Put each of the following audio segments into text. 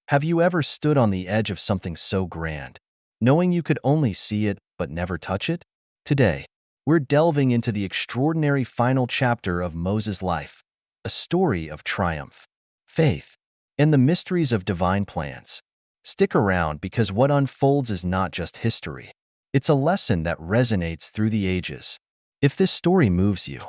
Have you ever stood on the edge of something so grand, knowing you could only see it but never touch it? Today, we're delving into the extraordinary final chapter of Moses' life, a story of triumph, faith, and the mysteries of divine plans. Stick around because what unfolds is not just history. It's a lesson that resonates through the ages. If this story moves you,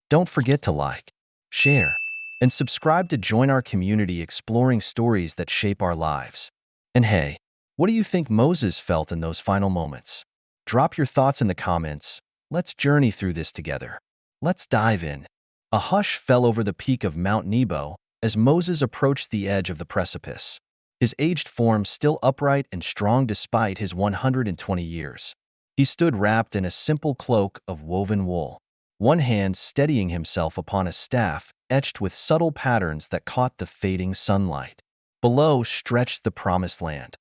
don't forget to like, share, and subscribe to join our community exploring stories that shape our lives. And hey, what do you think Moses felt in those final moments? Drop your thoughts in the comments. Let's journey through this together. Let's dive in. A hush fell over the peak of Mount Nebo as Moses approached the edge of the precipice, his aged form still upright and strong despite his 120 years. He stood wrapped in a simple cloak of woven wool, one hand steadying himself upon a staff etched with subtle patterns that caught the fading sunlight. Below stretched the Promised Land,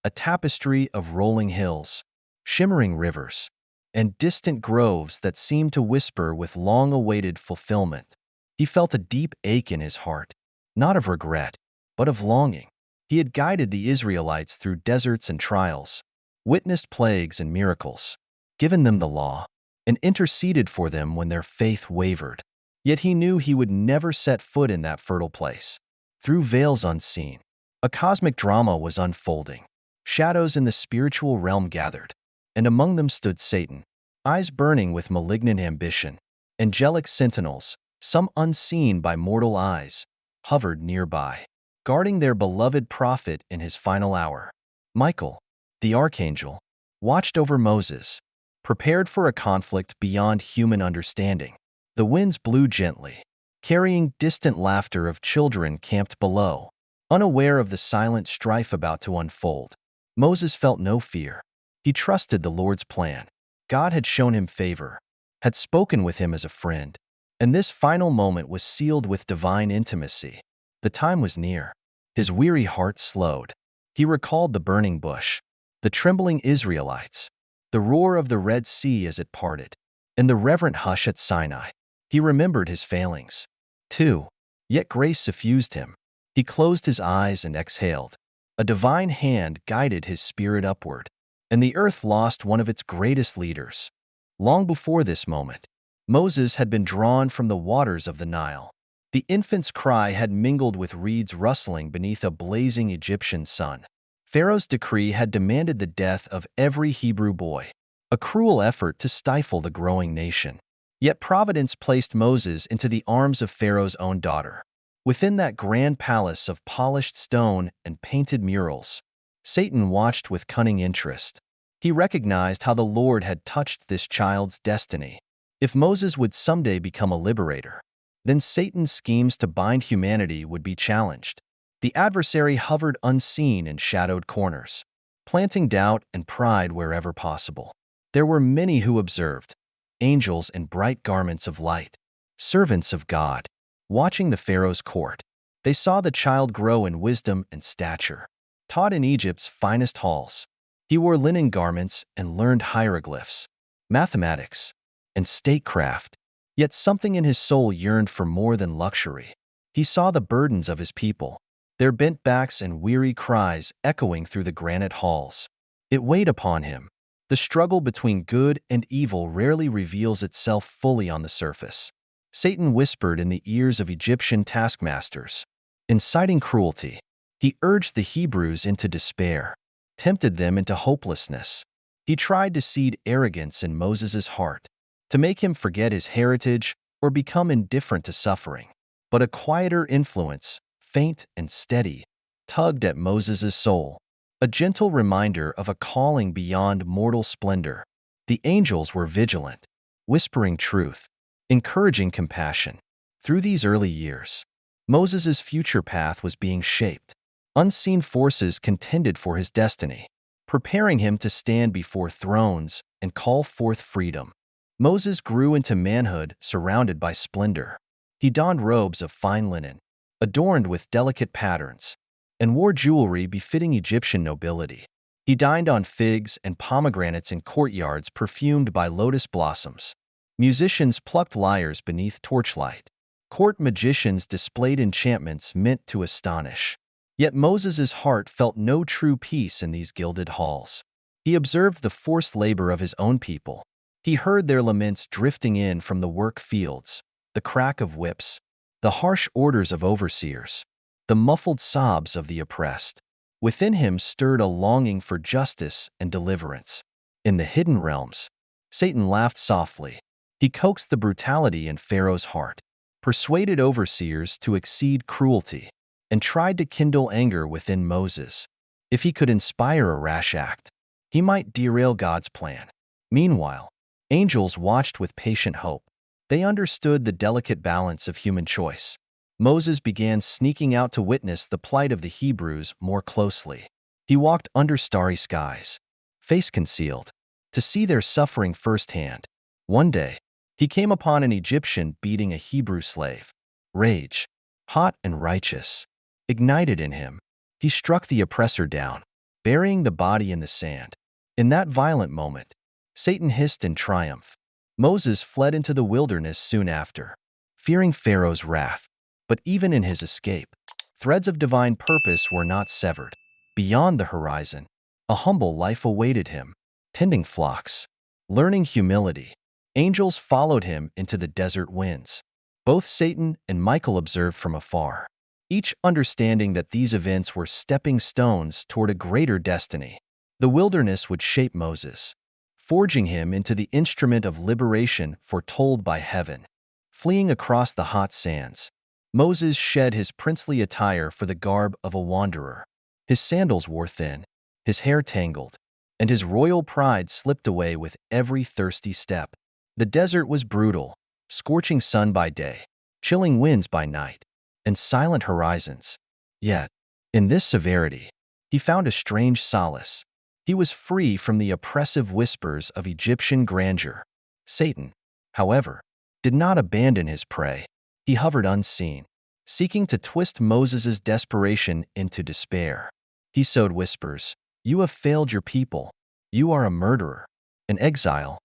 a tapestry of rolling hills, shimmering rivers, and distant groves that seemed to whisper with long-awaited fulfillment. He felt a deep ache in his heart, not of regret, but of longing. He had guided the Israelites through deserts and trials, witnessed plagues and miracles, given them the law, and interceded for them when their faith wavered. Yet he knew he would never set foot in that fertile place. Through veils unseen, a cosmic drama was unfolding. Shadows in the spiritual realm gathered, and among them stood Satan, eyes burning with malignant ambition. Angelic sentinels, some unseen by mortal eyes, hovered nearby, guarding their beloved prophet in his final hour. Michael, the Archangel, watched over Moses, prepared for a conflict beyond human understanding. The winds blew gently, carrying distant laughter of children camped below, unaware of the silent strife about to unfold. Moses felt no fear. He trusted the Lord's plan. God had shown him favor, had spoken with him as a friend, and this final moment was sealed with divine intimacy. The time was near. His weary heart slowed. He recalled the burning bush, the trembling Israelites, the roar of the Red Sea as it parted, and the reverent hush at Sinai. He remembered his failings, too, yet grace suffused him. He closed his eyes and exhaled. A divine hand guided his spirit upward, and the earth lost one of its greatest leaders. Long before this moment, Moses had been drawn from the waters of the Nile. The infant's cry had mingled with reeds rustling beneath a blazing Egyptian sun. Pharaoh's decree had demanded the death of every Hebrew boy, a cruel effort to stifle the growing nation. Yet Providence placed Moses into the arms of Pharaoh's own daughter. Within that grand palace of polished stone and painted murals, Satan watched with cunning interest. He recognized how the Lord had touched this child's destiny. If Moses would someday become a liberator, then Satan's schemes to bind humanity would be challenged. The adversary hovered unseen in shadowed corners, planting doubt and pride wherever possible. There were many who observed, angels in bright garments of light, servants of God, watching the Pharaoh's court. They saw the child grow in wisdom and stature. Taught in Egypt's finest halls, he wore linen garments and learned hieroglyphs, mathematics, and statecraft. Yet something in his soul yearned for more than luxury. He saw the burdens of his people, their bent backs and weary cries echoing through the granite halls. It weighed upon him. The struggle between good and evil rarely reveals itself fully on the surface. Satan whispered in the ears of Egyptian taskmasters, inciting cruelty. He urged the Hebrews into despair, tempted them into hopelessness. He tried to seed arrogance in Moses' heart, to make him forget his heritage or become indifferent to suffering. But a quieter influence, faint and steady, tugged at Moses' soul, a gentle reminder of a calling beyond mortal splendor. The angels were vigilant, whispering truth, encouraging compassion. Through these early years, Moses' future path was being shaped. Unseen forces contended for his destiny, preparing him to stand before thrones and call forth freedom. Moses grew into manhood surrounded by splendor. He donned robes of fine linen, adorned with delicate patterns, and wore jewelry befitting Egyptian nobility. He dined on figs and pomegranates in courtyards perfumed by lotus blossoms. Musicians plucked lyres beneath torchlight. Court magicians displayed enchantments meant to astonish. Yet Moses's heart felt no true peace in these gilded halls. He observed the forced labor of his own people. He heard their laments drifting in from the work fields, the crack of whips, the harsh orders of overseers, the muffled sobs of the oppressed. Within him stirred a longing for justice and deliverance. In the hidden realms, Satan laughed softly. He coaxed the brutality in Pharaoh's heart, persuaded overseers to exceed cruelty, and tried to kindle anger within Moses. If he could inspire a rash act, he might derail God's plan. Meanwhile, angels watched with patient hope. They understood the delicate balance of human choice. Moses began sneaking out to witness the plight of the Hebrews more closely. He walked under starry skies, face concealed, to see their suffering firsthand. One day, he came upon an Egyptian beating a Hebrew slave. Rage, hot and righteous, ignited in him. He struck the oppressor down, burying the body in the sand. In that violent moment, Satan hissed in triumph. Moses fled into the wilderness soon after, fearing Pharaoh's wrath. But even in his escape, threads of divine purpose were not severed. Beyond the horizon, a humble life awaited him, tending flocks, learning humility. Angels followed him into the desert winds. Both Satan and Michael observed from afar, each understanding that these events were stepping stones toward a greater destiny. The wilderness would shape Moses, forging him into the instrument of liberation foretold by heaven. Fleeing across the hot sands, Moses shed his princely attire for the garb of a wanderer. His sandals wore thin, his hair tangled, and his royal pride slipped away with every thirsty step. The desert was brutal, scorching sun by day, chilling winds by night, and silent horizons. Yet, in this severity, he found a strange solace. He was free from the oppressive whispers of Egyptian grandeur. Satan, however, did not abandon his prey. He hovered unseen, seeking to twist Moses's desperation into despair. He sowed whispers, "You have failed your people. You are a murderer, an exile."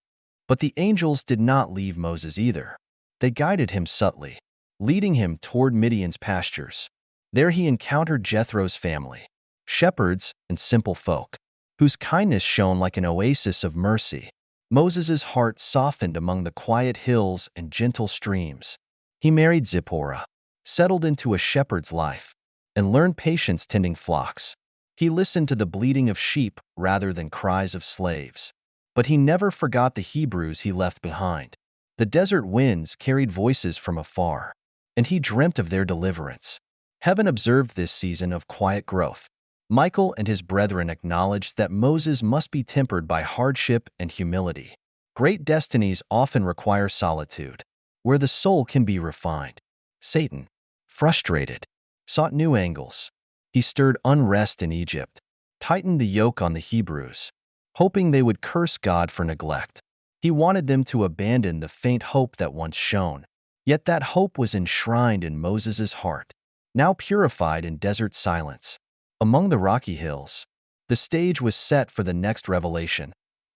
But the angels did not leave Moses either. They guided him subtly, leading him toward Midian's pastures. There he encountered Jethro's family, shepherds and simple folk, whose kindness shone like an oasis of mercy. Moses's heart softened among the quiet hills and gentle streams. He married Zipporah, settled into a shepherd's life, and learned patience tending flocks. He listened to the bleating of sheep rather than cries of slaves. But he never forgot the Hebrews he left behind. The desert winds carried voices from afar, and he dreamt of their deliverance. Heaven observed this season of quiet growth. Michael and his brethren acknowledged that Moses must be tempered by hardship and humility. Great destinies often require solitude, where the soul can be refined. Satan, frustrated, sought new angles. He stirred unrest in Egypt, tightened the yoke on the Hebrews, hoping they would curse God for neglect. He wanted them to abandon the faint hope that once shone. Yet that hope was enshrined in Moses's heart, now purified in desert silence. Among the rocky hills, the stage was set for the next revelation.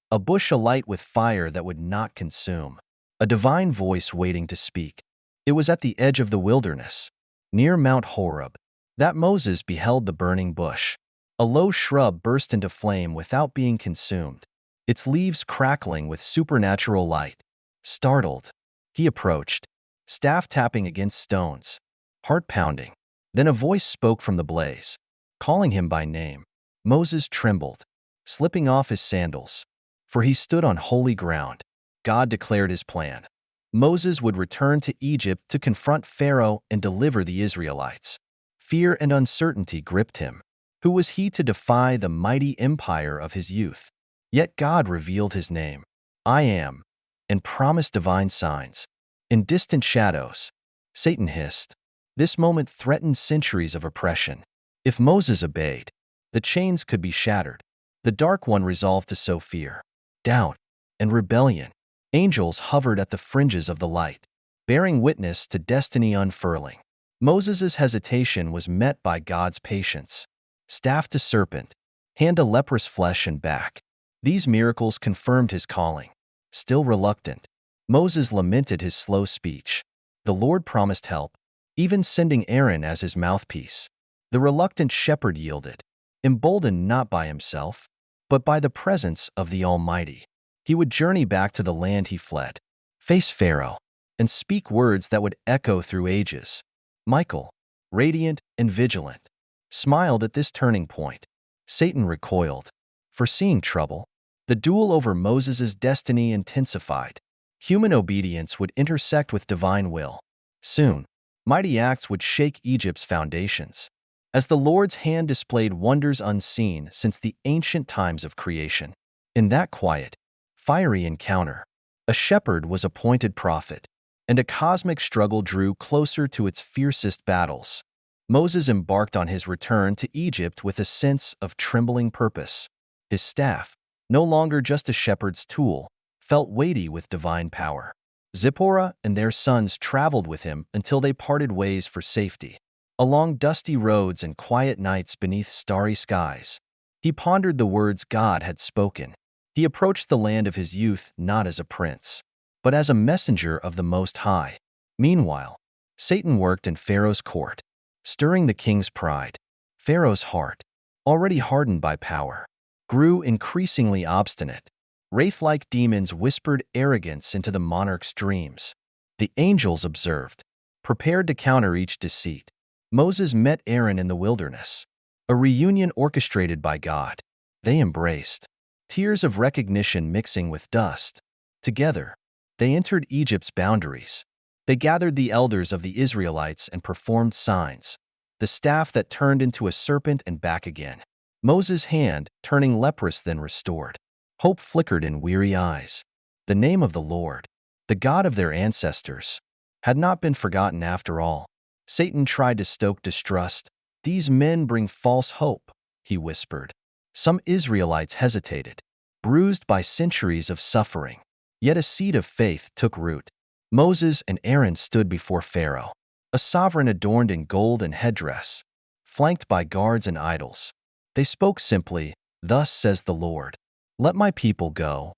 A bush alight with fire that would not consume. A divine voice waiting to speak. It was at the edge of the wilderness, near Mount Horeb, that Moses beheld the burning bush. A low shrub burst into flame without being consumed, its leaves crackling with supernatural light. Startled, he approached, staff tapping against stones, heart pounding. Then a voice spoke from the blaze, calling him by name. Moses trembled, slipping off his sandals, for he stood on holy ground. God declared his plan. Moses would return to Egypt to confront Pharaoh and deliver the Israelites. Fear and uncertainty gripped him. Who was he to defy the mighty empire of his youth? Yet God revealed his name, I Am, and promised divine signs. In distant shadows, Satan hissed. This moment threatened centuries of oppression. If Moses obeyed, the chains could be shattered. The Dark One resolved to sow fear, doubt, and rebellion. Angels hovered at the fringes of the light, bearing witness to destiny unfurling. Moses's hesitation was met by God's patience. Staff to serpent, hand to leprous flesh and back. These miracles confirmed his calling. Still reluctant, Moses lamented his slow speech. The Lord promised help, even sending Aaron as his mouthpiece. The reluctant shepherd yielded, emboldened not by himself, but by the presence of the Almighty. He would journey back to the land he fled, face Pharaoh, and speak words that would echo through ages. Michael, radiant and vigilant, smiled at this turning point. Satan recoiled, foreseeing trouble. The duel over Moses' destiny intensified. Human obedience would intersect with divine will. Soon, mighty acts would shake Egypt's foundations, as the Lord's hand displayed wonders unseen since the ancient times of creation. In that quiet, fiery encounter, a shepherd was appointed prophet, and a cosmic struggle drew closer to its fiercest battles. Moses embarked on his return to Egypt with a sense of trembling purpose. His staff, no longer just a shepherd's tool, felt weighty with divine power. Zipporah and their sons traveled with him until they parted ways for safety. Along dusty roads and quiet nights beneath starry skies, he pondered the words God had spoken. He approached the land of his youth not as a prince, but as a messenger of the Most High. Meanwhile, Satan worked in Pharaoh's court, stirring the king's pride. Pharaoh's heart, already hardened by power, grew increasingly obstinate. Wraith-like demons whispered arrogance into the monarch's dreams. The angels observed, prepared to counter each deceit. Moses met Aaron in the wilderness, a reunion orchestrated by God. They embraced, tears of recognition mixing with dust. Together, they entered Egypt's boundaries. They gathered the elders of the Israelites and performed signs, the staff that turned into a serpent and back again. Moses' hand, turning leprous then restored. Hope flickered in weary eyes. The name of the Lord, the God of their ancestors, had not been forgotten after all. Satan tried to stoke distrust. "These men bring false hope," he whispered. Some Israelites hesitated, bruised by centuries of suffering. Yet a seed of faith took root. Moses and Aaron stood before Pharaoh, a sovereign adorned in gold and headdress, flanked by guards and idols. They spoke simply, "Thus says the Lord, let my people go."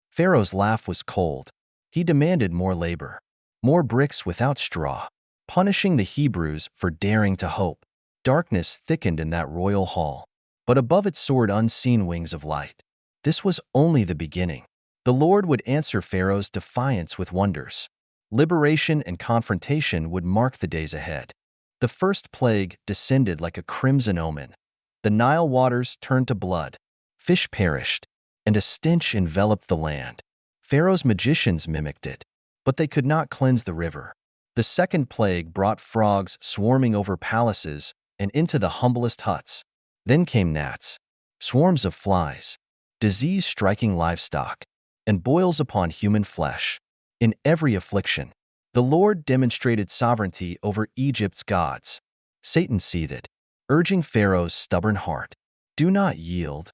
Pharaoh's laugh was cold. He demanded more labor, more bricks without straw, punishing the Hebrews for daring to hope. Darkness thickened in that royal hall, but above it soared unseen wings of light. This was only the beginning. The Lord would answer Pharaoh's defiance with wonders. Liberation and confrontation would mark the days ahead. The first plague descended like a crimson omen. The Nile waters turned to blood, fish perished, and a stench enveloped the land. Pharaoh's magicians mimicked it, but they could not cleanse the river. The second plague brought frogs swarming over palaces and into the humblest huts. Then came gnats, swarms of flies, disease striking livestock, and boils upon human flesh. In every affliction, the Lord demonstrated sovereignty over Egypt's gods. Satan seethed, urging Pharaoh's stubborn heart, "Do not yield."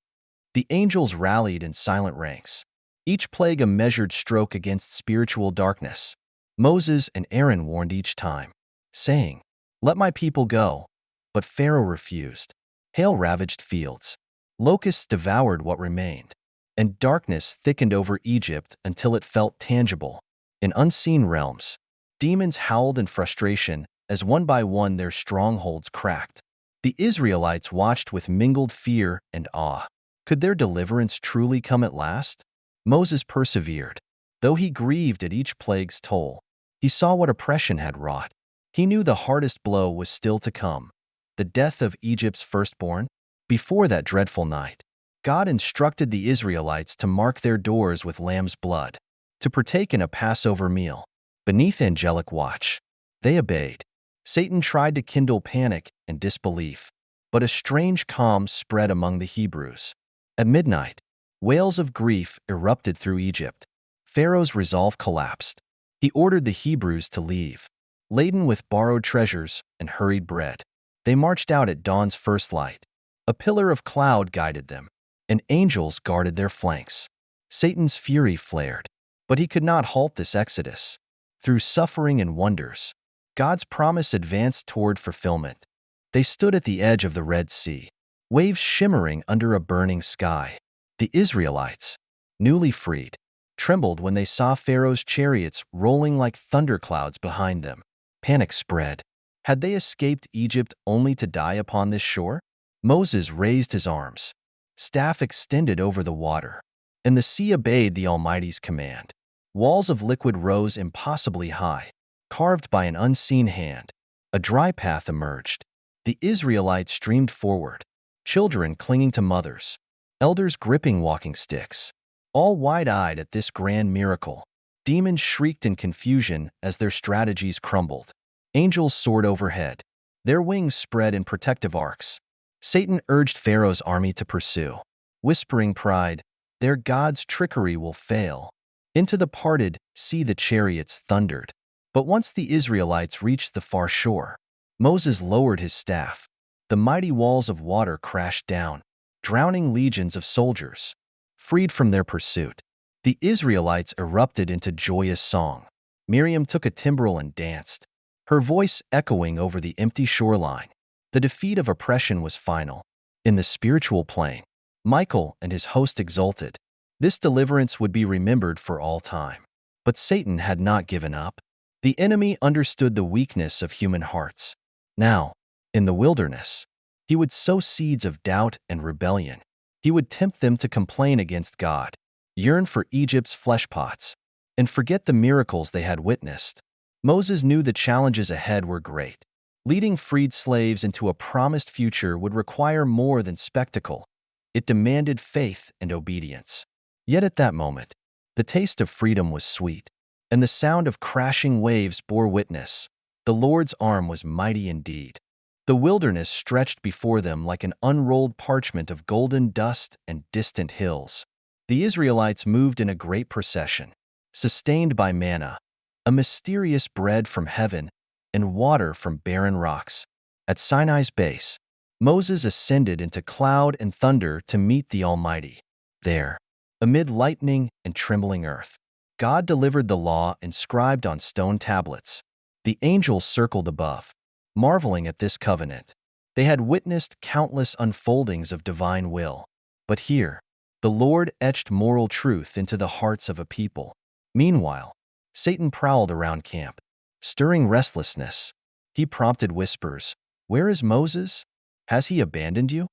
The angels rallied in silent ranks, each plague a measured stroke against spiritual darkness. Moses and Aaron warned each time, saying, "Let my people go." But Pharaoh refused. Hail ravaged fields. Locusts devoured what remained, and darkness thickened over Egypt until it felt tangible. In unseen realms, demons howled in frustration as one by one their strongholds cracked. The Israelites watched with mingled fear and awe. Could their deliverance truly come at last? Moses persevered, though he grieved at each plague's toll. He saw what oppression had wrought. He knew the hardest blow was still to come, the death of Egypt's firstborn. Before that dreadful night, God instructed the Israelites to mark their doors with lamb's blood, to partake in a Passover meal. Beneath angelic watch, they obeyed. Satan tried to kindle panic and disbelief, but a strange calm spread among the Hebrews. At midnight, wails of grief erupted through Egypt. Pharaoh's resolve collapsed. He ordered the Hebrews to leave, laden with borrowed treasures and hurried bread. They marched out at dawn's first light. A pillar of cloud guided them, and angels guarded their flanks. Satan's fury flared, but he could not halt this exodus. Through suffering and wonders, God's promise advanced toward fulfillment. They stood at the edge of the Red Sea, waves shimmering under a burning sky. The Israelites, newly freed, trembled when they saw Pharaoh's chariots rolling like thunderclouds behind them. Panic spread. Had they escaped Egypt only to die upon this shore? Moses raised his arms, staff extended over the water, and the sea obeyed the Almighty's command. Walls of liquid rose impossibly high, carved by an unseen hand. A dry path emerged. The Israelites streamed forward, children clinging to mothers, elders gripping walking sticks, all wide-eyed at this grand miracle. Demons shrieked in confusion as their strategies crumbled. Angels soared overhead, their wings spread in protective arcs. Satan urged Pharaoh's army to pursue, whispering pride, "Their God's trickery will fail." Into the parted sea the chariots thundered. But once the Israelites reached the far shore, Moses lowered his staff. The mighty walls of water crashed down, drowning legions of soldiers. Freed from their pursuit, the Israelites erupted into joyous song. Miriam took a timbrel and danced, her voice echoing over the empty shoreline. The defeat of oppression was final. In the spiritual plane, Michael and his host exulted. This deliverance would be remembered for all time. But Satan had not given up. The enemy understood the weakness of human hearts. Now, in the wilderness, he would sow seeds of doubt and rebellion. He would tempt them to complain against God, yearn for Egypt's fleshpots, and forget the miracles they had witnessed. Moses knew the challenges ahead were great. Leading freed slaves into a promised future would require more than spectacle. It demanded faith and obedience. Yet at that moment, the taste of freedom was sweet, and the sound of crashing waves bore witness. The Lord's arm was mighty indeed. The wilderness stretched before them like an unrolled parchment of golden dust and distant hills. The Israelites moved in a great procession, sustained by manna, a mysterious bread from heaven, and water from barren rocks. At Sinai's base, Moses ascended into cloud and thunder to meet the Almighty. There, amid lightning and trembling earth, God delivered the law inscribed on stone tablets. The angels circled above, marveling at this covenant. They had witnessed countless unfoldings of divine will. But here, the Lord etched moral truth into the hearts of a people. Meanwhile, Satan prowled around camp, stirring restlessness. He prompted whispers. "Where is Moses? Has he abandoned you?"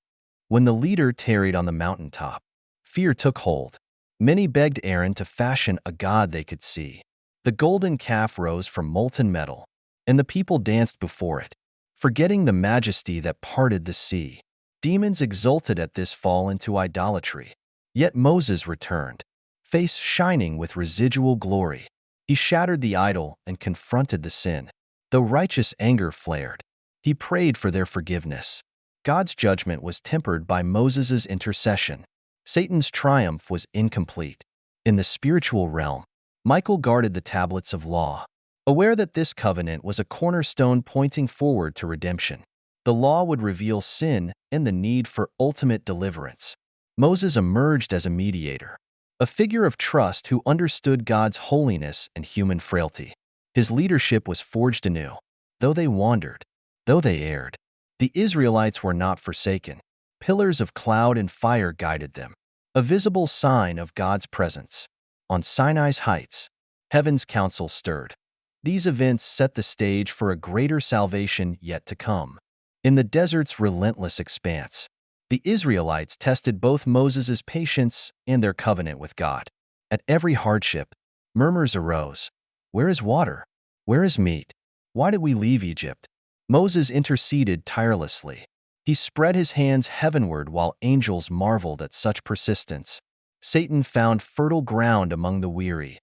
When the leader tarried on the mountaintop, fear took hold. Many begged Aaron to fashion a god they could see. The golden calf rose from molten metal, and the people danced before it, forgetting the majesty that parted the sea. Demons exulted at this fall into idolatry. Yet Moses returned, face shining with residual glory. He shattered the idol and confronted the sin. Though righteous anger flared, he prayed for their forgiveness. God's judgment was tempered by Moses' intercession. Satan's triumph was incomplete. In the spiritual realm, Michael guarded the tablets of law, aware that this covenant was a cornerstone pointing forward to redemption. The law would reveal sin and the need for ultimate deliverance. Moses emerged as a mediator, a figure of trust who understood God's holiness and human frailty. His leadership was forged anew. Though they wandered, though they erred, the Israelites were not forsaken. Pillars of cloud and fire guided them, a visible sign of God's presence. On Sinai's heights, heaven's counsel stirred. These events set the stage for a greater salvation yet to come. In the desert's relentless expanse, the Israelites tested both Moses' patience and their covenant with God. At every hardship, murmurs arose. "Where is water? Where is meat? Why did we leave Egypt?" Moses interceded tirelessly. He spread his hands heavenward while angels marveled at such persistence. Satan found fertile ground among the weary.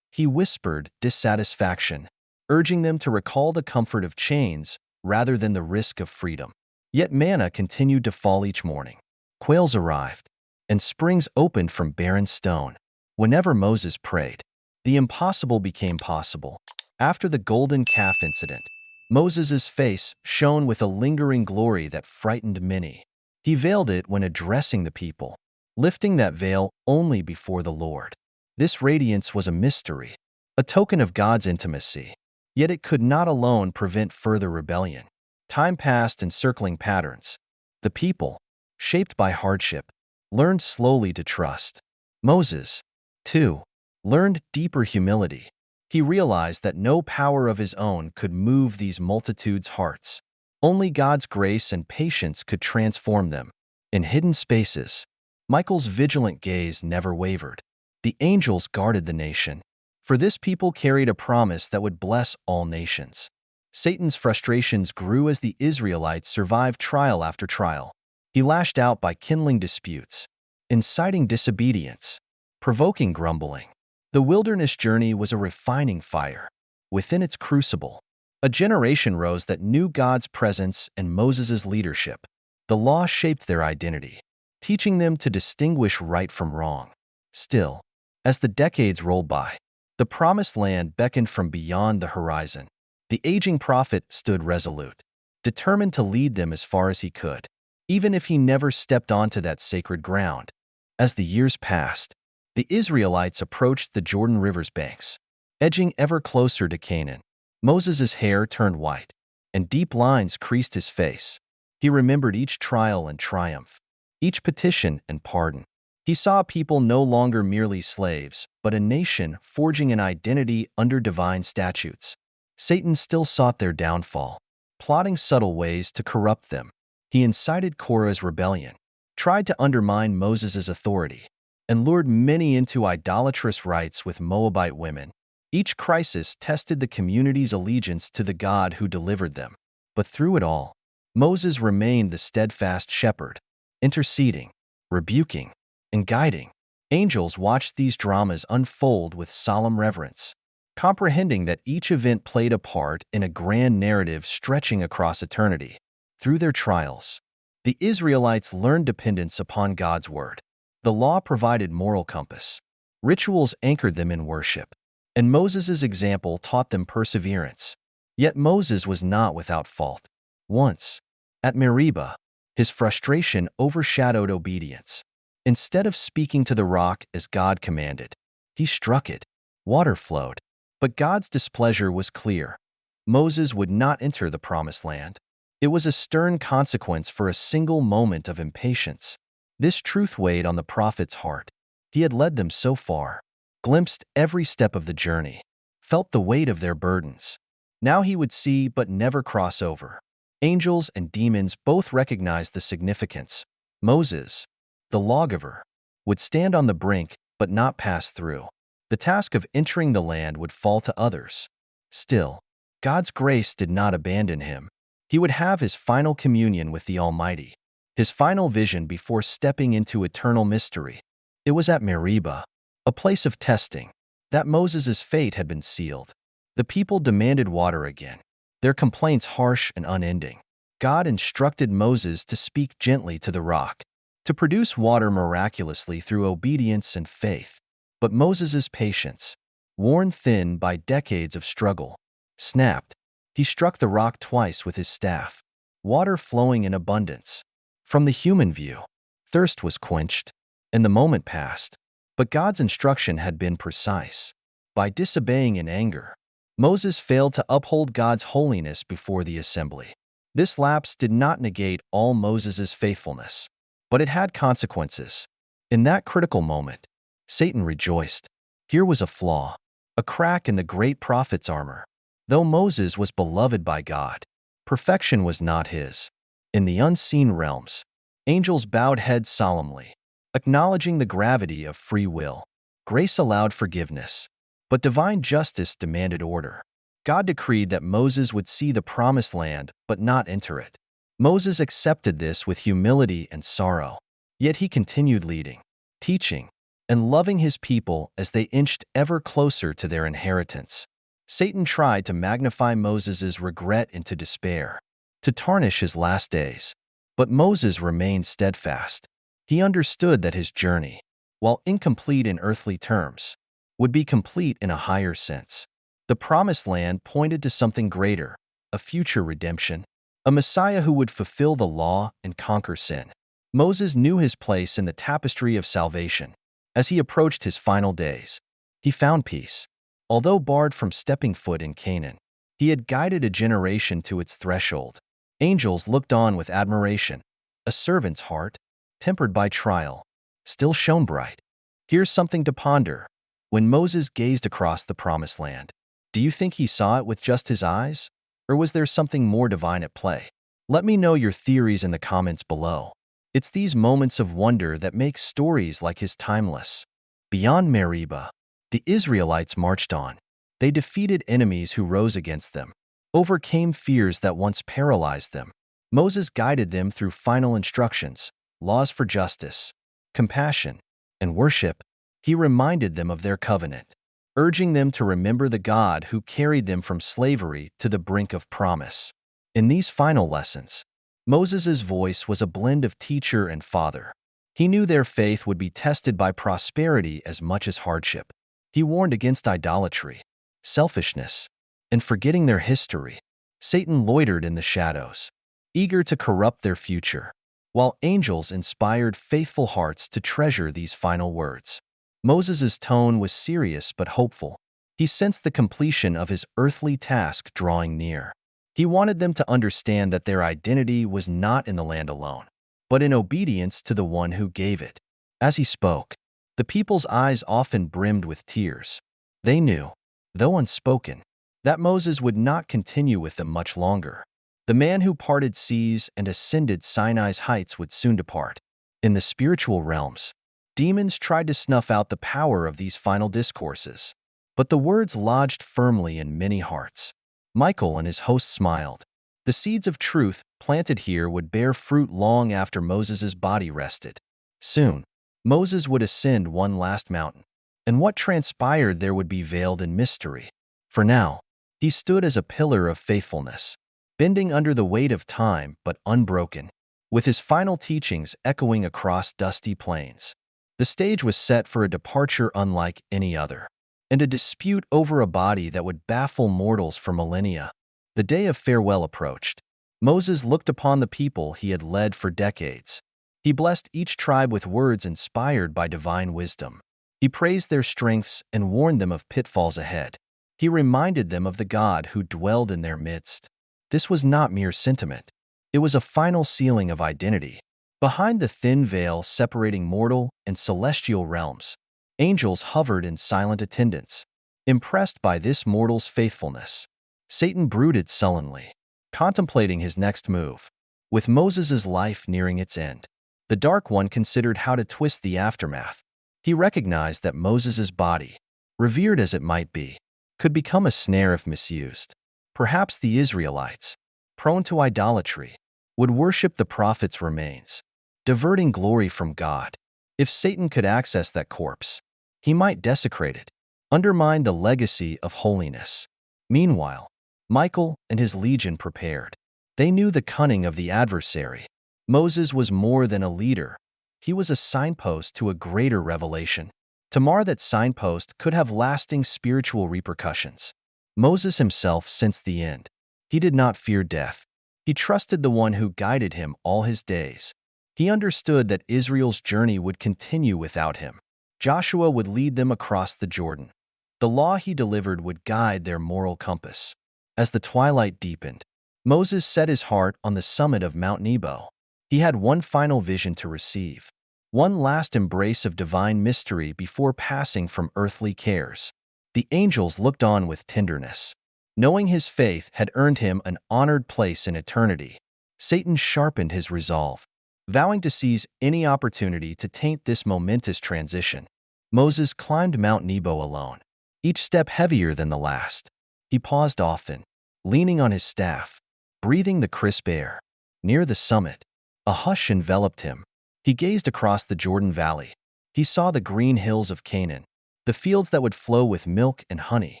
He whispered dissatisfaction, urging them to recall the comfort of chains rather than the risk of freedom. Yet manna continued to fall each morning. Quails arrived, and springs opened from barren stone. Whenever Moses prayed, the impossible became possible. After the golden calf incident, Moses' face shone with a lingering glory that frightened many. He veiled it when addressing the people, lifting that veil only before the Lord. This radiance was a mystery, a token of God's intimacy. Yet it could not alone prevent further rebellion. Time passed in circling patterns. The people, shaped by hardship, learned slowly to trust. Moses, too, learned deeper humility. He realized that no power of his own could move these multitudes' hearts. Only God's grace and patience could transform them. In hidden spaces, Michael's vigilant gaze never wavered. The angels guarded the nation, for this people carried a promise that would bless all nations. Satan's frustrations grew as the Israelites survived trial after trial. He lashed out by kindling disputes, inciting disobedience, provoking grumbling. The wilderness journey was a refining fire. Within its crucible, a generation rose that knew God's presence and Moses' leadership. The law shaped their identity, teaching them to distinguish right from wrong. Still, as the decades rolled by, the promised land beckoned from beyond the horizon. The aging prophet stood resolute, determined to lead them as far as he could, even if he never stepped onto that sacred ground. As the years passed, the Israelites approached the Jordan River's banks, edging ever closer to Canaan. Moses' hair turned white, and deep lines creased his face. He remembered each trial and triumph, each petition and pardon. He saw people no longer merely slaves, but a nation forging an identity under divine statutes. Satan still sought their downfall, plotting subtle ways to corrupt them. He incited Korah's rebellion, tried to undermine Moses' authority, and lured many into idolatrous rites with Moabite women. Each crisis tested the community's allegiance to the God who delivered them. But through it all, Moses remained the steadfast shepherd, interceding, rebuking, and guiding. Angels watched these dramas unfold with solemn reverence, comprehending that each event played a part in a grand narrative stretching across eternity. Through their trials, the Israelites learned dependence upon God's word. The law provided moral compass. Rituals anchored them in worship, and Moses' example taught them perseverance. Yet Moses was not without fault. Once, at Meribah, his frustration overshadowed obedience. Instead of speaking to the rock as God commanded, he struck it. Water flowed, but God's displeasure was clear. Moses would not enter the promised land. It was a stern consequence for a single moment of impatience. This truth weighed on the prophet's heart. He had led them so far, glimpsed every step of the journey, felt the weight of their burdens. Now he would see but never cross over. Angels and demons both recognized the significance. Moses, the lawgiver, would stand on the brink but not pass through. The task of entering the land would fall to others. Still, God's grace did not abandon him. He would have his final communion with the Almighty, his final vision before stepping into eternal mystery. It was at Meribah, a place of testing, that Moses' fate had been sealed. The people demanded water again, their complaints harsh and unending. God instructed Moses to speak gently to the rock, to produce water miraculously through obedience and faith. But Moses' patience, worn thin by decades of struggle, snapped. He struck the rock twice with his staff, water flowing in abundance. From the human view, thirst was quenched, and the moment passed. But God's instruction had been precise. By disobeying in anger, Moses failed to uphold God's holiness before the assembly. This lapse did not negate all Moses' faithfulness, but it had consequences. In that critical moment, Satan rejoiced. Here was a flaw, a crack in the great prophet's armor. Though Moses was beloved by God, perfection was not his. In the unseen realms, angels bowed heads solemnly, acknowledging the gravity of free will. Grace allowed forgiveness, but divine justice demanded order. God decreed that Moses would see the promised land but not enter it. Moses accepted this with humility and sorrow, yet he continued leading, teaching, and loving his people as they inched ever closer to their inheritance. Satan tried to magnify Moses' regret into despair, to tarnish his last days. But Moses remained steadfast. He understood that his journey, while incomplete in earthly terms, would be complete in a higher sense. The promised land pointed to something greater, a future redemption, a Messiah who would fulfill the law and conquer sin. Moses knew his place in the tapestry of salvation. As he approached his final days, he found peace. Although barred from stepping foot in Canaan, he had guided a generation to its threshold. Angels looked on with admiration. A servant's heart, tempered by trial, still shone bright. Here's something to ponder. When Moses gazed across the promised land, Do you think he saw it with just his eyes? Or was there something more divine at play? Let me know your theories in the comments below. It's these moments of wonder that make stories like his timeless. Beyond Meribah, the Israelites marched on. They defeated enemies who rose against them, overcame fears that once paralyzed them. Moses guided them through final instructions, laws for justice, compassion, and worship. He reminded them of their covenant, urging them to remember the God who carried them from slavery to the brink of promise. In these final lessons, Moses' voice was a blend of teacher and father. He knew their faith would be tested by prosperity as much as hardship. He warned against idolatry, selfishness, and forgetting their history. Satan loitered in the shadows, eager to corrupt their future, while angels inspired faithful hearts to treasure these final words. Moses' tone was serious but hopeful. He sensed the completion of his earthly task drawing near. He wanted them to understand that their identity was not in the land alone, but in obedience to the one who gave it. As he spoke, the people's eyes often brimmed with tears. They knew, though unspoken, that Moses would not continue with them much longer. The man who parted seas and ascended Sinai's heights would soon depart. In the spiritual realms, demons tried to snuff out the power of these final discourses, but the words lodged firmly in many hearts. Michael and his host smiled. The seeds of truth planted here would bear fruit long after Moses' body rested. Soon, Moses would ascend one last mountain, and what transpired there would be veiled in mystery. For now, he stood as a pillar of faithfulness, bending under the weight of time but unbroken, with his final teachings echoing across dusty plains. The stage was set for a departure unlike any other, and a dispute over a body that would baffle mortals for millennia. The day of farewell approached. Moses looked upon the people he had led for decades. He blessed each tribe with words inspired by divine wisdom. He praised their strengths and warned them of pitfalls ahead. He reminded them of the God who dwelled in their midst. This was not mere sentiment. It was a final sealing of identity. Behind the thin veil separating mortal and celestial realms, angels hovered in silent attendance. Impressed by this mortal's faithfulness, Satan brooded sullenly, contemplating his next move. With Moses' life nearing its end, the Dark One considered how to twist the aftermath. He recognized that Moses' body, revered as it might be, could become a snare if misused. Perhaps the Israelites, prone to idolatry, would worship the prophet's remains, diverting glory from God. If Satan could access that corpse, he might desecrate it, undermine the legacy of holiness. Meanwhile, Michael and his legion prepared. They knew the cunning of the adversary. Moses was more than a leader. He was a signpost to a greater revelation. To mar that signpost could have lasting spiritual repercussions. Moses himself sensed the end. He did not fear death. He trusted the one who guided him all his days. He understood that Israel's journey would continue without him. Joshua would lead them across the Jordan. The law he delivered would guide their moral compass. As the twilight deepened, Moses set his heart on the summit of Mount Nebo. He had one final vision to receive, one last embrace of divine mystery before passing from earthly cares. The angels looked on with tenderness. Knowing his faith had earned him an honored place in eternity, Satan sharpened his resolve, vowing to seize any opportunity to taint this momentous transition. Moses climbed Mount Nebo alone, each step heavier than the last. He paused often, leaning on his staff, breathing the crisp air. Near the summit, a hush enveloped him. He gazed across the Jordan Valley. He saw the green hills of Canaan, the fields that would flow with milk and honey,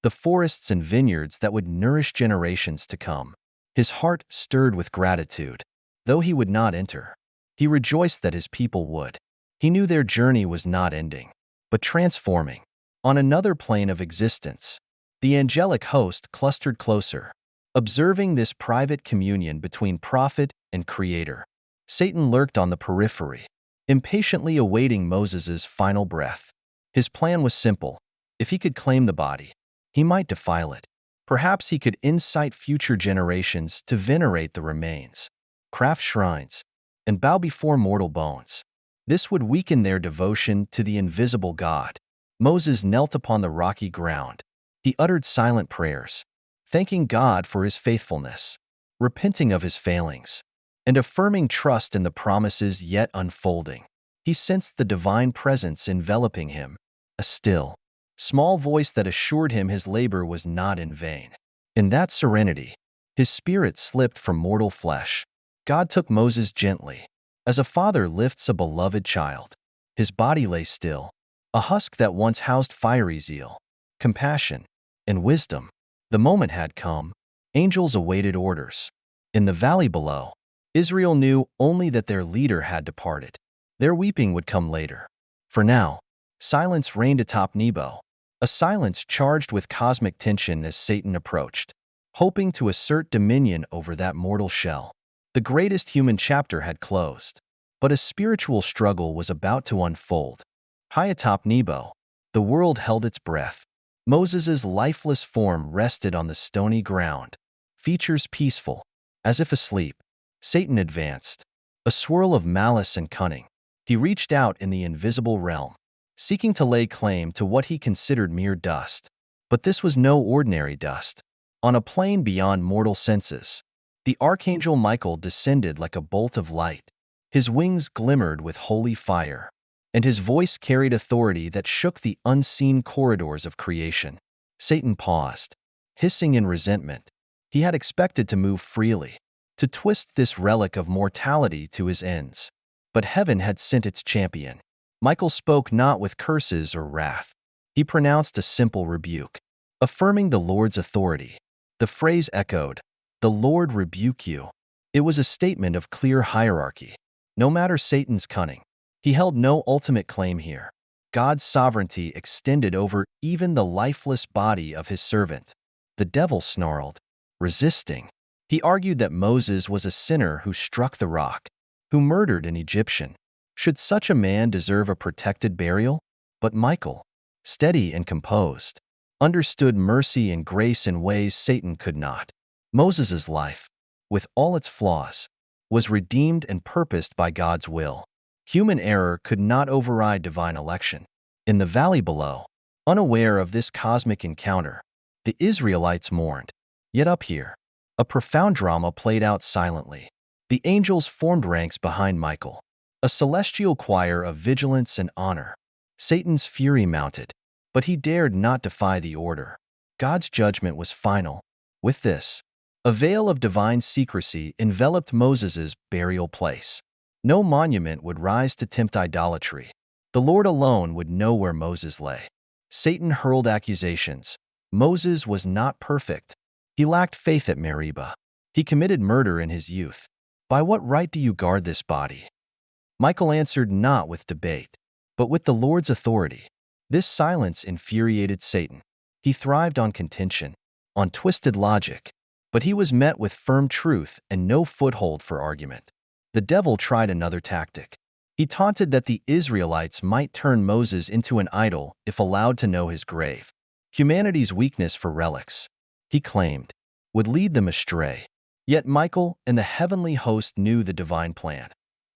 the forests and vineyards that would nourish generations to come. His heart stirred with gratitude. Though he would not enter, he rejoiced that his people would. He knew their journey was not ending, but transforming. On another plane of existence, the angelic host clustered closer, observing this private communion between prophet and creator. Satan lurked on the periphery, impatiently awaiting Moses' final breath. His plan was simple. If he could claim the body, he might defile it. Perhaps he could incite future generations to venerate the remains, craft shrines, and bow before mortal bones. This would weaken their devotion to the invisible God. Moses knelt upon the rocky ground, He uttered silent prayers, thanking God for his faithfulness, repenting of his failings, and affirming trust in the promises yet unfolding. He sensed the divine presence enveloping him, a still, small voice that assured him his labor was not in vain. In that serenity, his spirit slipped from mortal flesh. God took Moses gently, as a father lifts a beloved child. His body lay still, a husk that once housed fiery zeal, compassion, and wisdom. The moment had come. Angels awaited orders. In the valley below, Israel knew only that their leader had departed. Their weeping would come later. For now, silence reigned atop Nebo, a silence charged with cosmic tension as Satan approached, hoping to assert dominion over that mortal shell. The greatest human chapter had closed, but a spiritual struggle was about to unfold. High atop Nebo, the world held its breath. Moses's lifeless form rested on the stony ground, features peaceful, as if asleep. Satan advanced, a swirl of malice and cunning. He reached out in the invisible realm, seeking to lay claim to what he considered mere dust. But this was no ordinary dust. On a plane beyond mortal senses, the Archangel Michael descended like a bolt of light. His wings glimmered with holy fire, and his voice carried authority that shook the unseen corridors of creation. Satan paused, hissing in resentment. He had expected to move freely, to twist this relic of mortality to his ends. But heaven had sent its champion. Michael spoke not with curses or wrath. He pronounced a simple rebuke, affirming the Lord's authority. The phrase echoed, "The Lord rebuke you." It was a statement of clear hierarchy. No matter Satan's cunning, he held no ultimate claim here. God's sovereignty extended over even the lifeless body of his servant. The devil snarled, resisting. He argued that Moses was a sinner who struck the rock, who murdered an Egyptian. Should such a man deserve a protected burial? But Michael, steady and composed, understood mercy and grace in ways Satan could not. Moses's life, with all its flaws, was redeemed and purposed by God's will. Human error could not override divine election. In the valley below, unaware of this cosmic encounter, the Israelites mourned. Yet up here, a profound drama played out silently. The angels formed ranks behind Michael, a celestial choir of vigilance and honor. Satan's fury mounted, but he dared not defy the order. God's judgment was final. With this, a veil of divine secrecy enveloped Moses's burial place. No monument would rise to tempt idolatry. The Lord alone would know where Moses lay. Satan hurled accusations. Moses was not perfect. He lacked faith at Meribah. He committed murder in his youth. By what right do you guard this body? Michael answered not with debate, but with the Lord's authority. This silence infuriated Satan. He thrived on contention, on twisted logic, but he was met with firm truth and no foothold for argument. The devil tried another tactic. He taunted that the Israelites might turn Moses into an idol if allowed to know his grave. Humanity's weakness for relics, he claimed, would lead them astray. Yet Michael and the heavenly host knew the divine plan: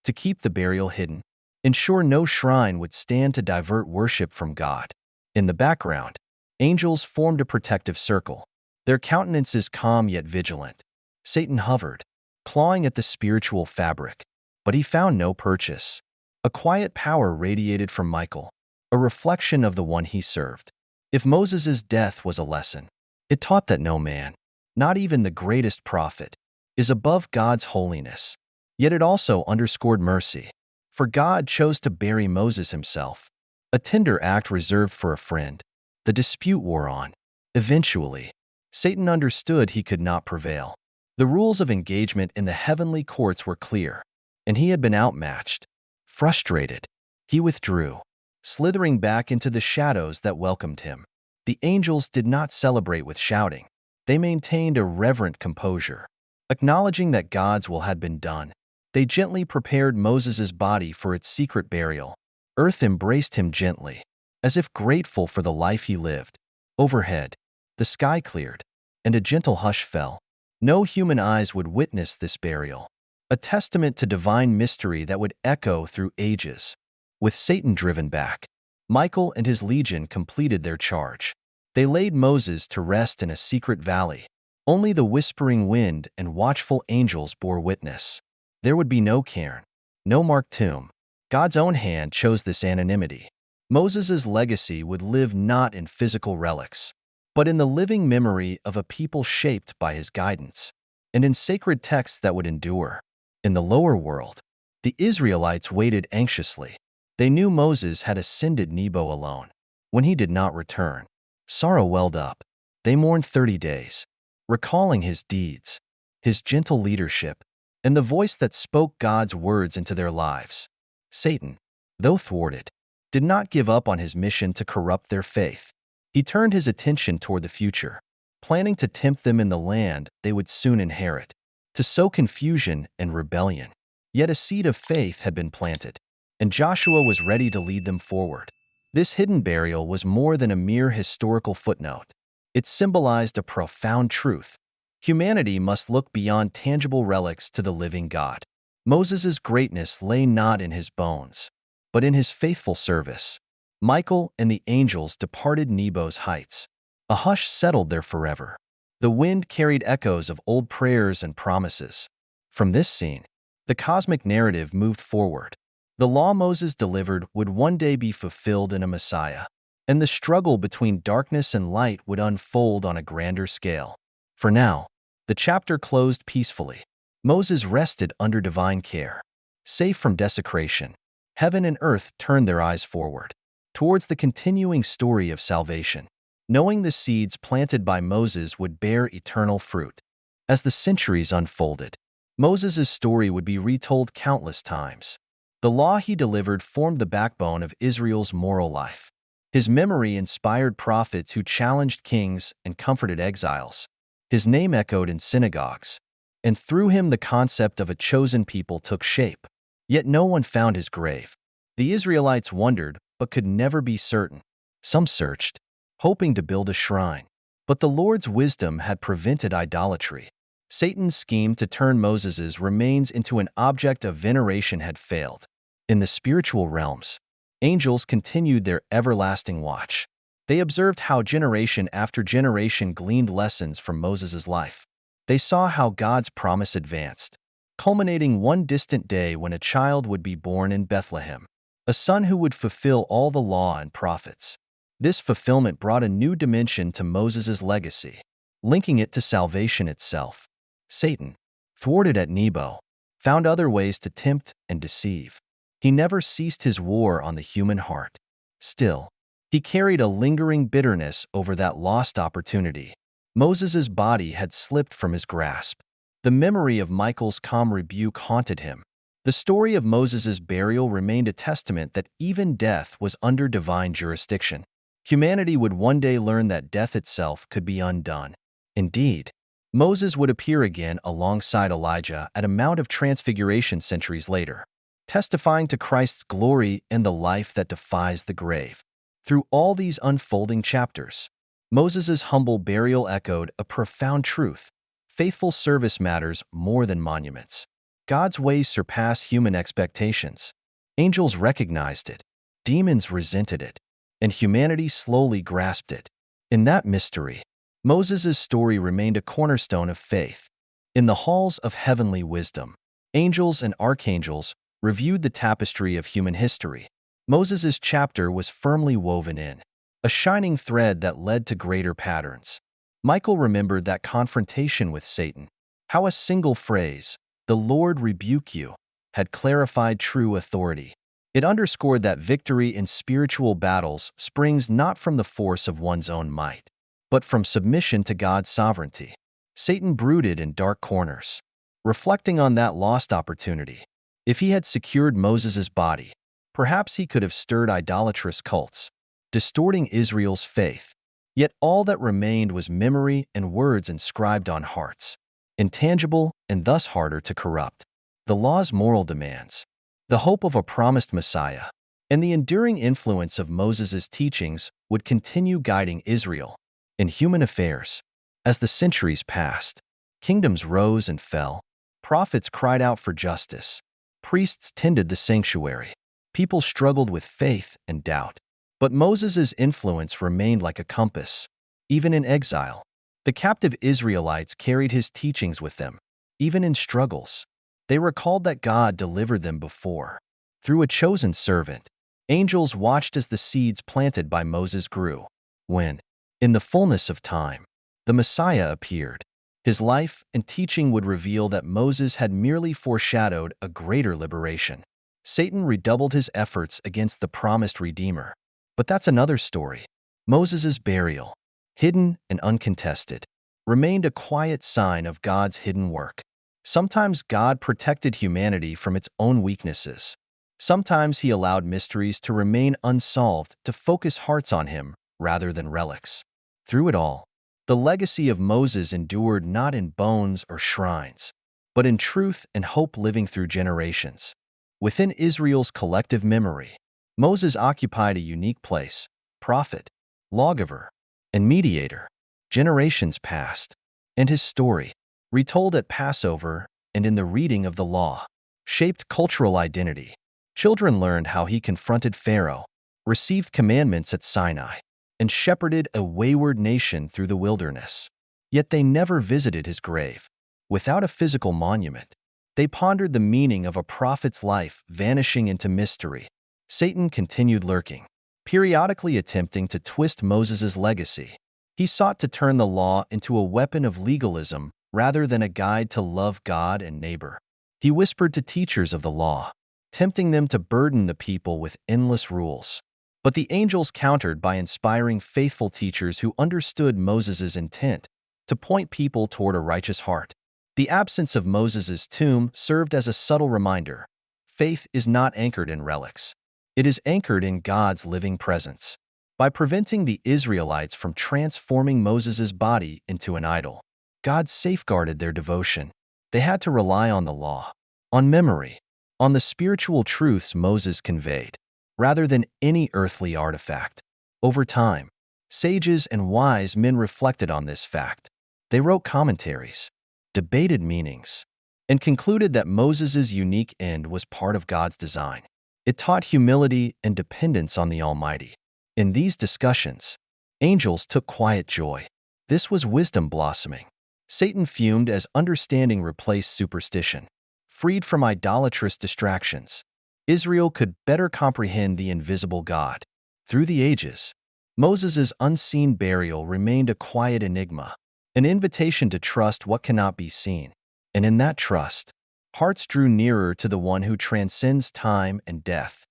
to keep the burial hidden, ensure no shrine would stand to divert worship from God. In the background, angels formed a protective circle, their countenances calm yet vigilant. Satan hovered, clawing at the spiritual fabric, but he found no purchase. A quiet power radiated from Michael, a reflection of the one he served. If Moses's death was a lesson, it taught that no man, not even the greatest prophet, is above God's holiness. Yet it also underscored mercy, for God chose to bury Moses himself, a tender act reserved for a friend. The dispute wore on. Eventually, Satan understood he could not prevail. The rules of engagement in the heavenly courts were clear, and he had been outmatched. Frustrated, he withdrew, slithering back into the shadows that welcomed him. The angels did not celebrate with shouting. They maintained a reverent composure. Acknowledging that God's will had been done, they gently prepared Moses's body for its secret burial. Earth embraced him gently, as if grateful for the life he lived. Overhead, the sky cleared, and a gentle hush fell. No human eyes would witness this burial, a testament to divine mystery that would echo through ages. With Satan driven back, Michael and his legion completed their charge. They laid Moses to rest in a secret valley. Only the whispering wind and watchful angels bore witness. There would be no cairn, no marked tomb. God's own hand chose this anonymity. Moses's legacy would live not in physical relics, but in the living memory of a people shaped by his guidance, and in sacred texts that would endure. In the lower world, the Israelites waited anxiously. They knew Moses had ascended Nebo alone. When he did not return, sorrow welled up. They mourned 30 days, recalling his deeds, his gentle leadership, and the voice that spoke God's words into their lives. Satan, though thwarted, did not give up on his mission to corrupt their faith. He turned his attention toward the future, planning to tempt them in the land they would soon inherit, to sow confusion and rebellion. Yet a seed of faith had been planted, and Joshua was ready to lead them forward. This hidden burial was more than a mere historical footnote. It symbolized a profound truth. Humanity must look beyond tangible relics to the living God. Moses's greatness lay not in his bones, but in his faithful service. Michael and the angels departed Nebo's heights. A hush settled there forever. The wind carried echoes of old prayers and promises. From this scene, the cosmic narrative moved forward. The law Moses delivered would one day be fulfilled in a Messiah, and the struggle between darkness and light would unfold on a grander scale. For now, the chapter closed peacefully. Moses rested under divine care. Safe from desecration, heaven and earth turned their eyes forward, towards the continuing story of salvation, knowing the seeds planted by Moses would bear eternal fruit. As the centuries unfolded, Moses' story would be retold countless times. The law he delivered formed the backbone of Israel's moral life. His memory inspired prophets who challenged kings and comforted exiles. His name echoed in synagogues, and through him the concept of a chosen people took shape. Yet no one found his grave. The Israelites wondered, but could never be certain. Some searched, hoping to build a shrine. But the Lord's wisdom had prevented idolatry. Satan's scheme to turn Moses's remains into an object of veneration had failed. In the spiritual realms, angels continued their everlasting watch. They observed how generation after generation gleaned lessons from Moses's life. They saw how God's promise advanced, culminating one distant day when a child would be born in Bethlehem, a son who would fulfill all the law and prophets. This fulfillment brought a new dimension to Moses's legacy, linking it to salvation itself. Satan, thwarted at Nebo, found other ways to tempt and deceive. He never ceased his war on the human heart. Still, he carried a lingering bitterness over that lost opportunity. Moses's body had slipped from his grasp. The memory of Michael's calm rebuke haunted him. The story of Moses's burial remained a testament that even death was under divine jurisdiction. Humanity would one day learn that death itself could be undone. Indeed, Moses would appear again alongside Elijah at a Mount of Transfiguration centuries later, testifying to Christ's glory and the life that defies the grave. Through all these unfolding chapters, Moses's humble burial echoed a profound truth. Faithful service matters more than monuments. God's ways surpass human expectations. Angels recognized it, demons resented it, and humanity slowly grasped it. In that mystery, Moses's story remained a cornerstone of faith. In the halls of heavenly wisdom, angels and archangels reviewed the tapestry of human history. Moses's chapter was firmly woven in, a shining thread that led to greater patterns. Michael remembered that confrontation with Satan, how a single phrase, "The Lord rebuke you," had clarified true authority. It underscored that victory in spiritual battles springs not from the force of one's own might, but from submission to God's sovereignty. Satan brooded in dark corners, reflecting on that lost opportunity. If he had secured Moses's body, perhaps he could have stirred idolatrous cults, distorting Israel's faith. Yet all that remained was memory and words inscribed on hearts, intangible and thus harder to corrupt. The law's moral demands, the hope of a promised Messiah, and the enduring influence of Moses's teachings would continue guiding Israel. In human affairs, as the centuries passed, kingdoms rose and fell, prophets cried out for justice, priests tended the sanctuary, people struggled with faith and doubt. But Moses's influence remained like a compass, even in exile. The captive Israelites carried his teachings with them, even in struggles. They recalled that God delivered them before. Through a chosen servant, angels watched as the seeds planted by Moses grew. When, in the fullness of time, the Messiah appeared, his life and teaching would reveal that Moses had merely foreshadowed a greater liberation. Satan redoubled his efforts against the promised Redeemer. But that's another story. Moses' burial, hidden and uncontested, remained a quiet sign of God's hidden work. Sometimes God protected humanity from its own weaknesses. Sometimes he allowed mysteries to remain unsolved to focus hearts on him rather than relics. Through it all, the legacy of Moses endured not in bones or shrines, but in truth and hope living through generations. Within Israel's collective memory, Moses occupied a unique place: prophet, lawgiver, and mediator. Generations passed, and his story, retold at Passover and in the reading of the law, shaped cultural identity. Children learned how he confronted Pharaoh, received commandments at Sinai, and shepherded a wayward nation through the wilderness. Yet they never visited his grave. Without a physical monument, they pondered the meaning of a prophet's life vanishing into mystery. Satan continued lurking, periodically attempting to twist Moses' legacy. He sought to turn the law into a weapon of legalism rather than a guide to love God and neighbor. He whispered to teachers of the law, tempting them to burden the people with endless rules. But the angels countered by inspiring faithful teachers who understood Moses' intent to point people toward a righteous heart. The absence of Moses' tomb served as a subtle reminder: faith is not anchored in relics. It is anchored in God's living presence. By preventing the Israelites from transforming Moses' body into an idol, God safeguarded their devotion. They had to rely on the law, on memory, on the spiritual truths Moses conveyed, rather than any earthly artifact. Over time, sages and wise men reflected on this fact. They wrote commentaries, debated meanings, and concluded that Moses' unique end was part of God's design. It taught humility and dependence on the Almighty. In these discussions, angels took quiet joy. This was wisdom blossoming. Satan fumed as understanding replaced superstition. Freed from idolatrous distractions, Israel could better comprehend the invisible God. Through the ages, Moses' unseen burial remained a quiet enigma, an invitation to trust what cannot be seen. And in that trust, hearts drew nearer to the one who transcends time and death.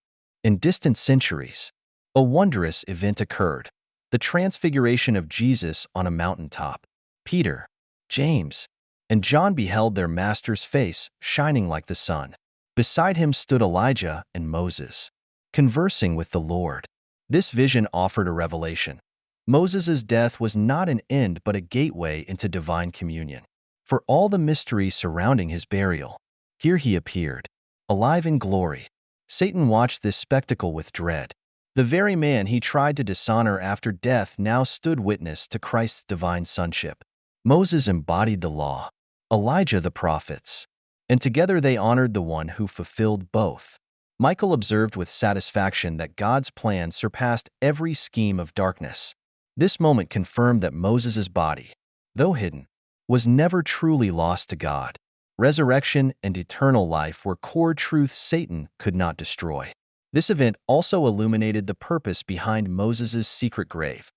In distant centuries, a wondrous event occurred: the transfiguration of Jesus on a mountaintop. Peter, James, and John beheld their master's face shining like the sun. Beside him stood Elijah and Moses, conversing with the Lord. This vision offered a revelation. Moses' death was not an end but a gateway into divine communion. For all the mystery surrounding his burial, here he appeared, alive in glory. Satan watched this spectacle with dread. The very man he tried to dishonor after death now stood witness to Christ's divine sonship. Moses embodied the law, Elijah the prophets, and together they honored the one who fulfilled both. Michael observed with satisfaction that God's plan surpassed every scheme of darkness. This moment confirmed that Moses' body, though hidden, was never truly lost to God. Resurrection and eternal life were core truths Satan could not destroy. This event also illuminated the purpose behind Moses' secret grave.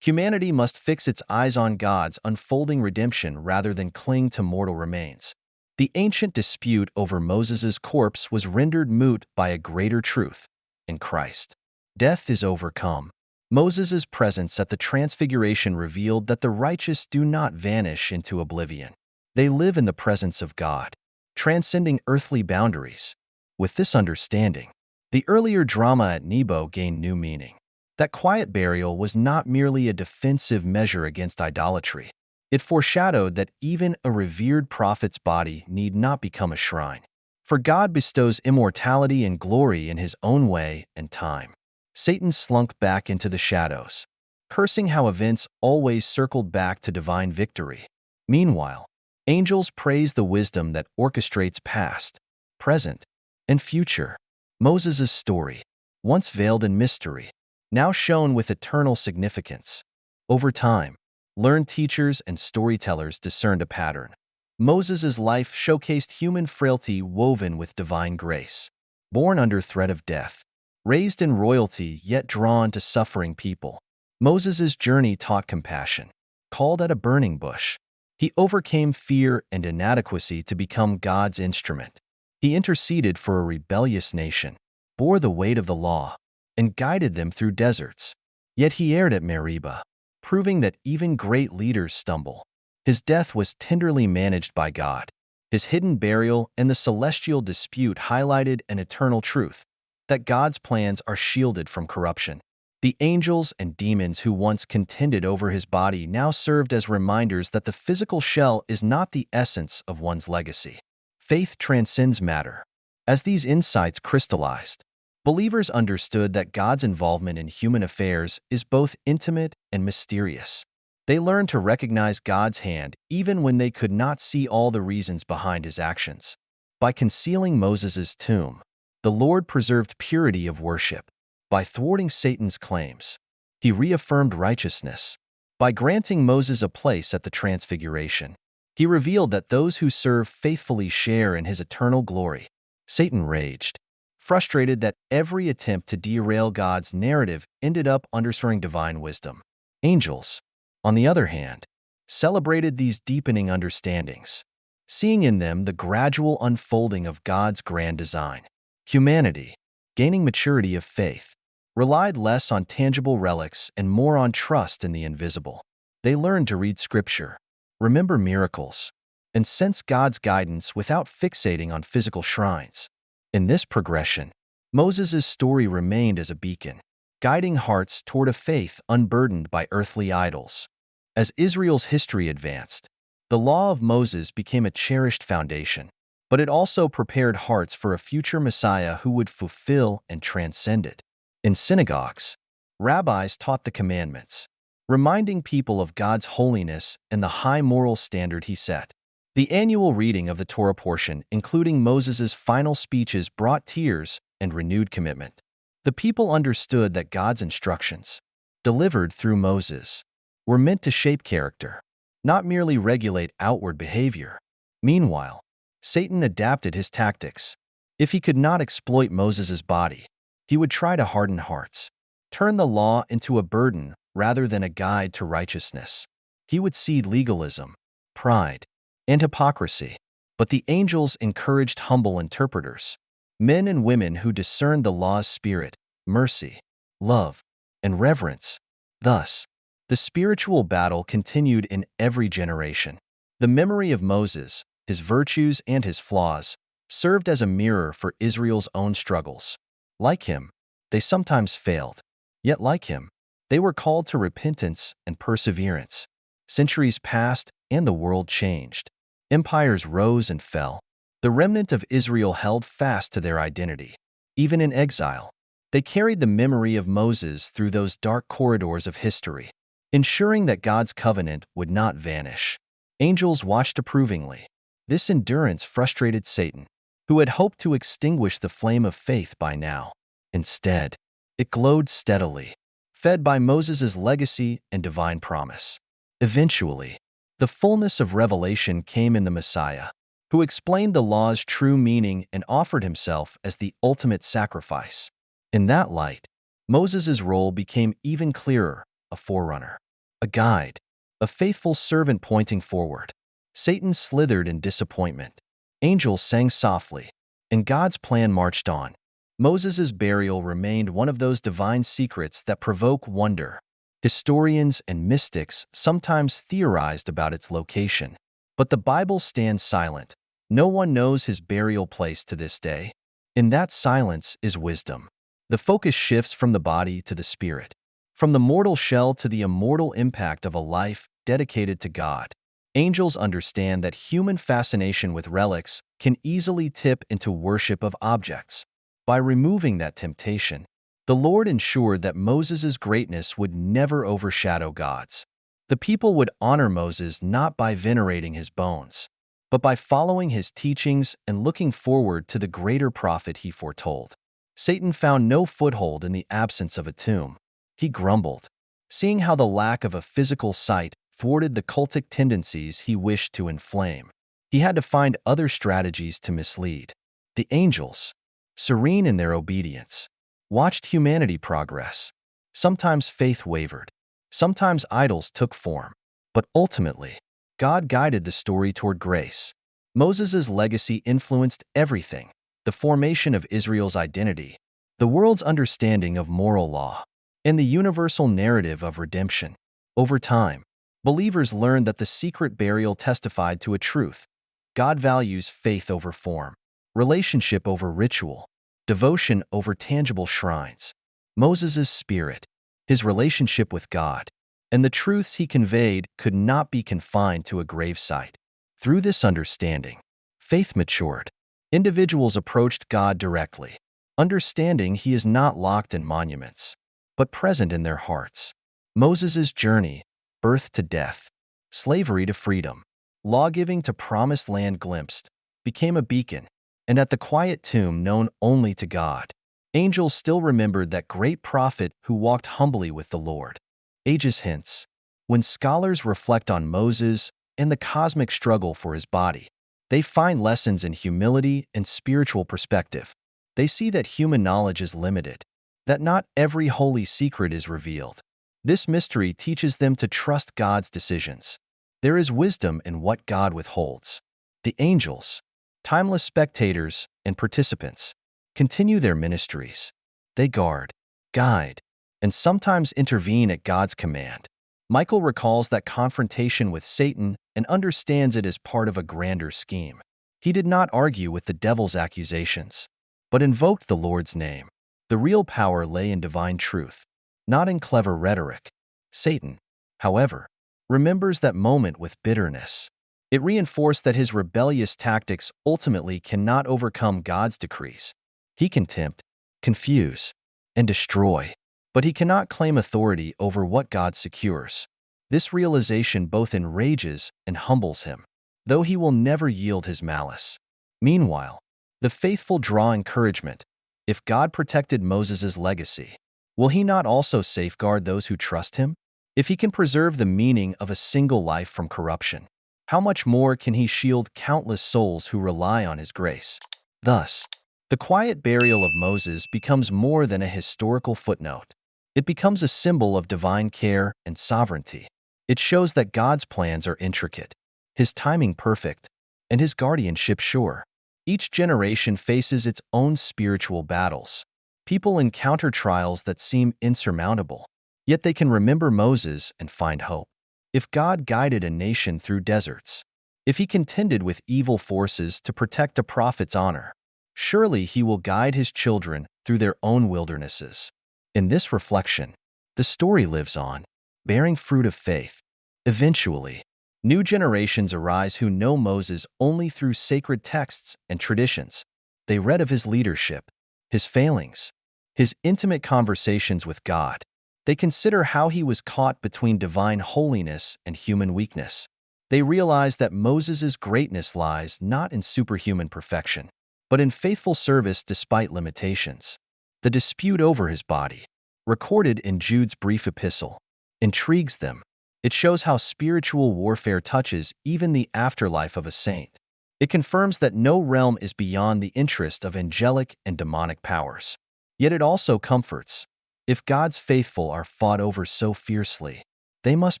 Humanity must fix its eyes on God's unfolding redemption rather than cling to mortal remains. The ancient dispute over Moses' corpse was rendered moot by a greater truth: in Christ, death is overcome. Moses' presence at the Transfiguration revealed that the righteous do not vanish into oblivion. They live in the presence of God, transcending earthly boundaries. With this understanding, the earlier drama at Nebo gained new meaning. That quiet burial was not merely a defensive measure against idolatry. It foreshadowed that even a revered prophet's body need not become a shrine. For God bestows immortality and glory in his own way and time. Satan slunk back into the shadows, cursing how events always circled back to divine victory. Meanwhile, angels praised the wisdom that orchestrates past, present, and future. Moses' story, once veiled in mystery, now shone with eternal significance. Over time, Learned teachers and storytellers discerned a pattern. Moses' life showcased human frailty woven with divine grace. Born under threat of death, raised in royalty yet drawn to suffering people, Moses' journey taught compassion. Called at a burning bush, he overcame fear and inadequacy to become God's instrument. He interceded for a rebellious nation, bore the weight of the law, and guided them through deserts. Yet he erred at Meribah, proving that even great leaders stumble. His death was tenderly managed by God. His hidden burial and the celestial dispute highlighted an eternal truth, that God's plans are shielded from corruption. The angels and demons who once contended over his body now served as reminders that the physical shell is not the essence of one's legacy. Faith transcends matter. As these insights crystallized, believers understood that God's involvement in human affairs is both intimate and mysterious. They learned to recognize God's hand even when they could not see all the reasons behind his actions. By concealing Moses' tomb, the Lord preserved purity of worship. By thwarting Satan's claims, he reaffirmed righteousness. By granting Moses a place at the Transfiguration, he revealed that those who serve faithfully share in his eternal glory. Satan raged, frustrated that every attempt to derail God's narrative ended up underscoring divine wisdom. Angels, on the other hand, celebrated these deepening understandings, seeing in them the gradual unfolding of God's grand design. Humanity, gaining maturity of faith, relied less on tangible relics and more on trust in the invisible. They learned to read Scripture, remember miracles, and sense God's guidance without fixating on physical shrines. In this progression, Moses' story remained as a beacon, guiding hearts toward a faith unburdened by earthly idols. As Israel's history advanced, the law of Moses became a cherished foundation, but it also prepared hearts for a future Messiah who would fulfill and transcend it. In synagogues, rabbis taught the commandments, reminding people of God's holiness and the high moral standard he set. The annual reading of the Torah portion, including Moses' final speeches, brought tears and renewed commitment. The people understood that God's instructions, delivered through Moses, were meant to shape character, not merely regulate outward behavior. Meanwhile, Satan adapted his tactics. If he could not exploit Moses' body, he would try to harden hearts, turn the law into a burden rather than a guide to righteousness. He would seed legalism, pride, and hypocrisy. But the angels encouraged humble interpreters, men and women who discerned the law's spirit, mercy, love, and reverence. Thus, the spiritual battle continued in every generation. The memory of Moses, his virtues and his flaws, served as a mirror for Israel's own struggles. Like him, they sometimes failed. Yet like him, they were called to repentance and perseverance. Centuries passed and the world changed. Empires rose and fell. The remnant of Israel held fast to their identity. Even in exile, they carried the memory of Moses through those dark corridors of history, ensuring that God's covenant would not vanish. Angels watched approvingly. This endurance frustrated Satan, who had hoped to extinguish the flame of faith by now. Instead, it glowed steadily, fed by Moses' legacy and divine promise. Eventually, the fullness of revelation came in the Messiah, who explained the law's true meaning and offered himself as the ultimate sacrifice. In that light, Moses' role became even clearer: a forerunner, a guide, a faithful servant pointing forward. Satan slithered in disappointment. Angels sang softly, and God's plan marched on. Moses' burial remained one of those divine secrets that provoke wonder. Historians and mystics sometimes theorized about its location, but the Bible stands silent. No one knows his burial place to this day. In that silence is wisdom. The focus shifts from the body to the spirit, from the mortal shell to the immortal impact of a life dedicated to God. Angels understand that human fascination with relics can easily tip into worship of objects. By removing that temptation, the Lord ensured that Moses' greatness would never overshadow God's. The people would honor Moses not by venerating his bones, but by following his teachings and looking forward to the greater prophet he foretold. Satan found no foothold in the absence of a tomb. He grumbled, seeing how the lack of a physical site thwarted the cultic tendencies he wished to inflame. He had to find other strategies to mislead. The angels, serene in their obedience, watched humanity progress. Sometimes faith wavered. Sometimes idols took form. But ultimately, God guided the story toward grace. Moses' legacy influenced everything: the formation of Israel's identity, the world's understanding of moral law, and the universal narrative of redemption. Over time, believers learned that the secret burial testified to a truth: God values faith over form, relationship over ritual, devotion over tangible shrines. Moses' spirit, his relationship with God, and the truths he conveyed could not be confined to a gravesite. Through this understanding, faith matured. Individuals approached God directly, understanding he is not locked in monuments, but present in their hearts. Moses' journey, birth to death, slavery to freedom, law-giving to promised land glimpsed, became a beacon, and at the quiet tomb known only to God, angels still remembered that great prophet who walked humbly with the Lord. Ages hence, when scholars reflect on Moses and the cosmic struggle for his body, they find lessons in humility and spiritual perspective. They see that human knowledge is limited, that not every holy secret is revealed. This mystery teaches them to trust God's decisions. There is wisdom in what God withholds. The angels, timeless spectators and participants, continue their ministries. They guard, guide, and sometimes intervene at God's command. Michael recalls that confrontation with Satan and understands it as part of a grander scheme. He did not argue with the devil's accusations, but invoked the Lord's name. The real power lay in divine truth, not in clever rhetoric. Satan, however, remembers that moment with bitterness. It reinforced that his rebellious tactics ultimately cannot overcome God's decrees. He can tempt, confuse, and destroy, but he cannot claim authority over what God secures. This realization both enrages and humbles him, though he will never yield his malice. Meanwhile, the faithful draw encouragement. If God protected Moses' legacy, will he not also safeguard those who trust him? If he can preserve the meaning of a single life from corruption, how much more can he shield countless souls who rely on his grace? Thus, the quiet burial of Moses becomes more than a historical footnote. It becomes a symbol of divine care and sovereignty. It shows that God's plans are intricate, his timing perfect, and his guardianship sure. Each generation faces its own spiritual battles. People encounter trials that seem insurmountable, yet they can remember Moses and find hope. If God guided a nation through deserts, if he contended with evil forces to protect a prophet's honor, surely he will guide his children through their own wildernesses. In this reflection, the story lives on, bearing fruit of faith. Eventually, new generations arise who know Moses only through sacred texts and traditions. They read of his leadership, his failings, his intimate conversations with God. They consider how he was caught between divine holiness and human weakness. They realize that Moses' greatness lies not in superhuman perfection, but in faithful service despite limitations. The dispute over his body, recorded in Jude's brief epistle, intrigues them. It shows how spiritual warfare touches even the afterlife of a saint. It confirms that no realm is beyond the interest of angelic and demonic powers. Yet it also comforts. If God's faithful are fought over so fiercely, they must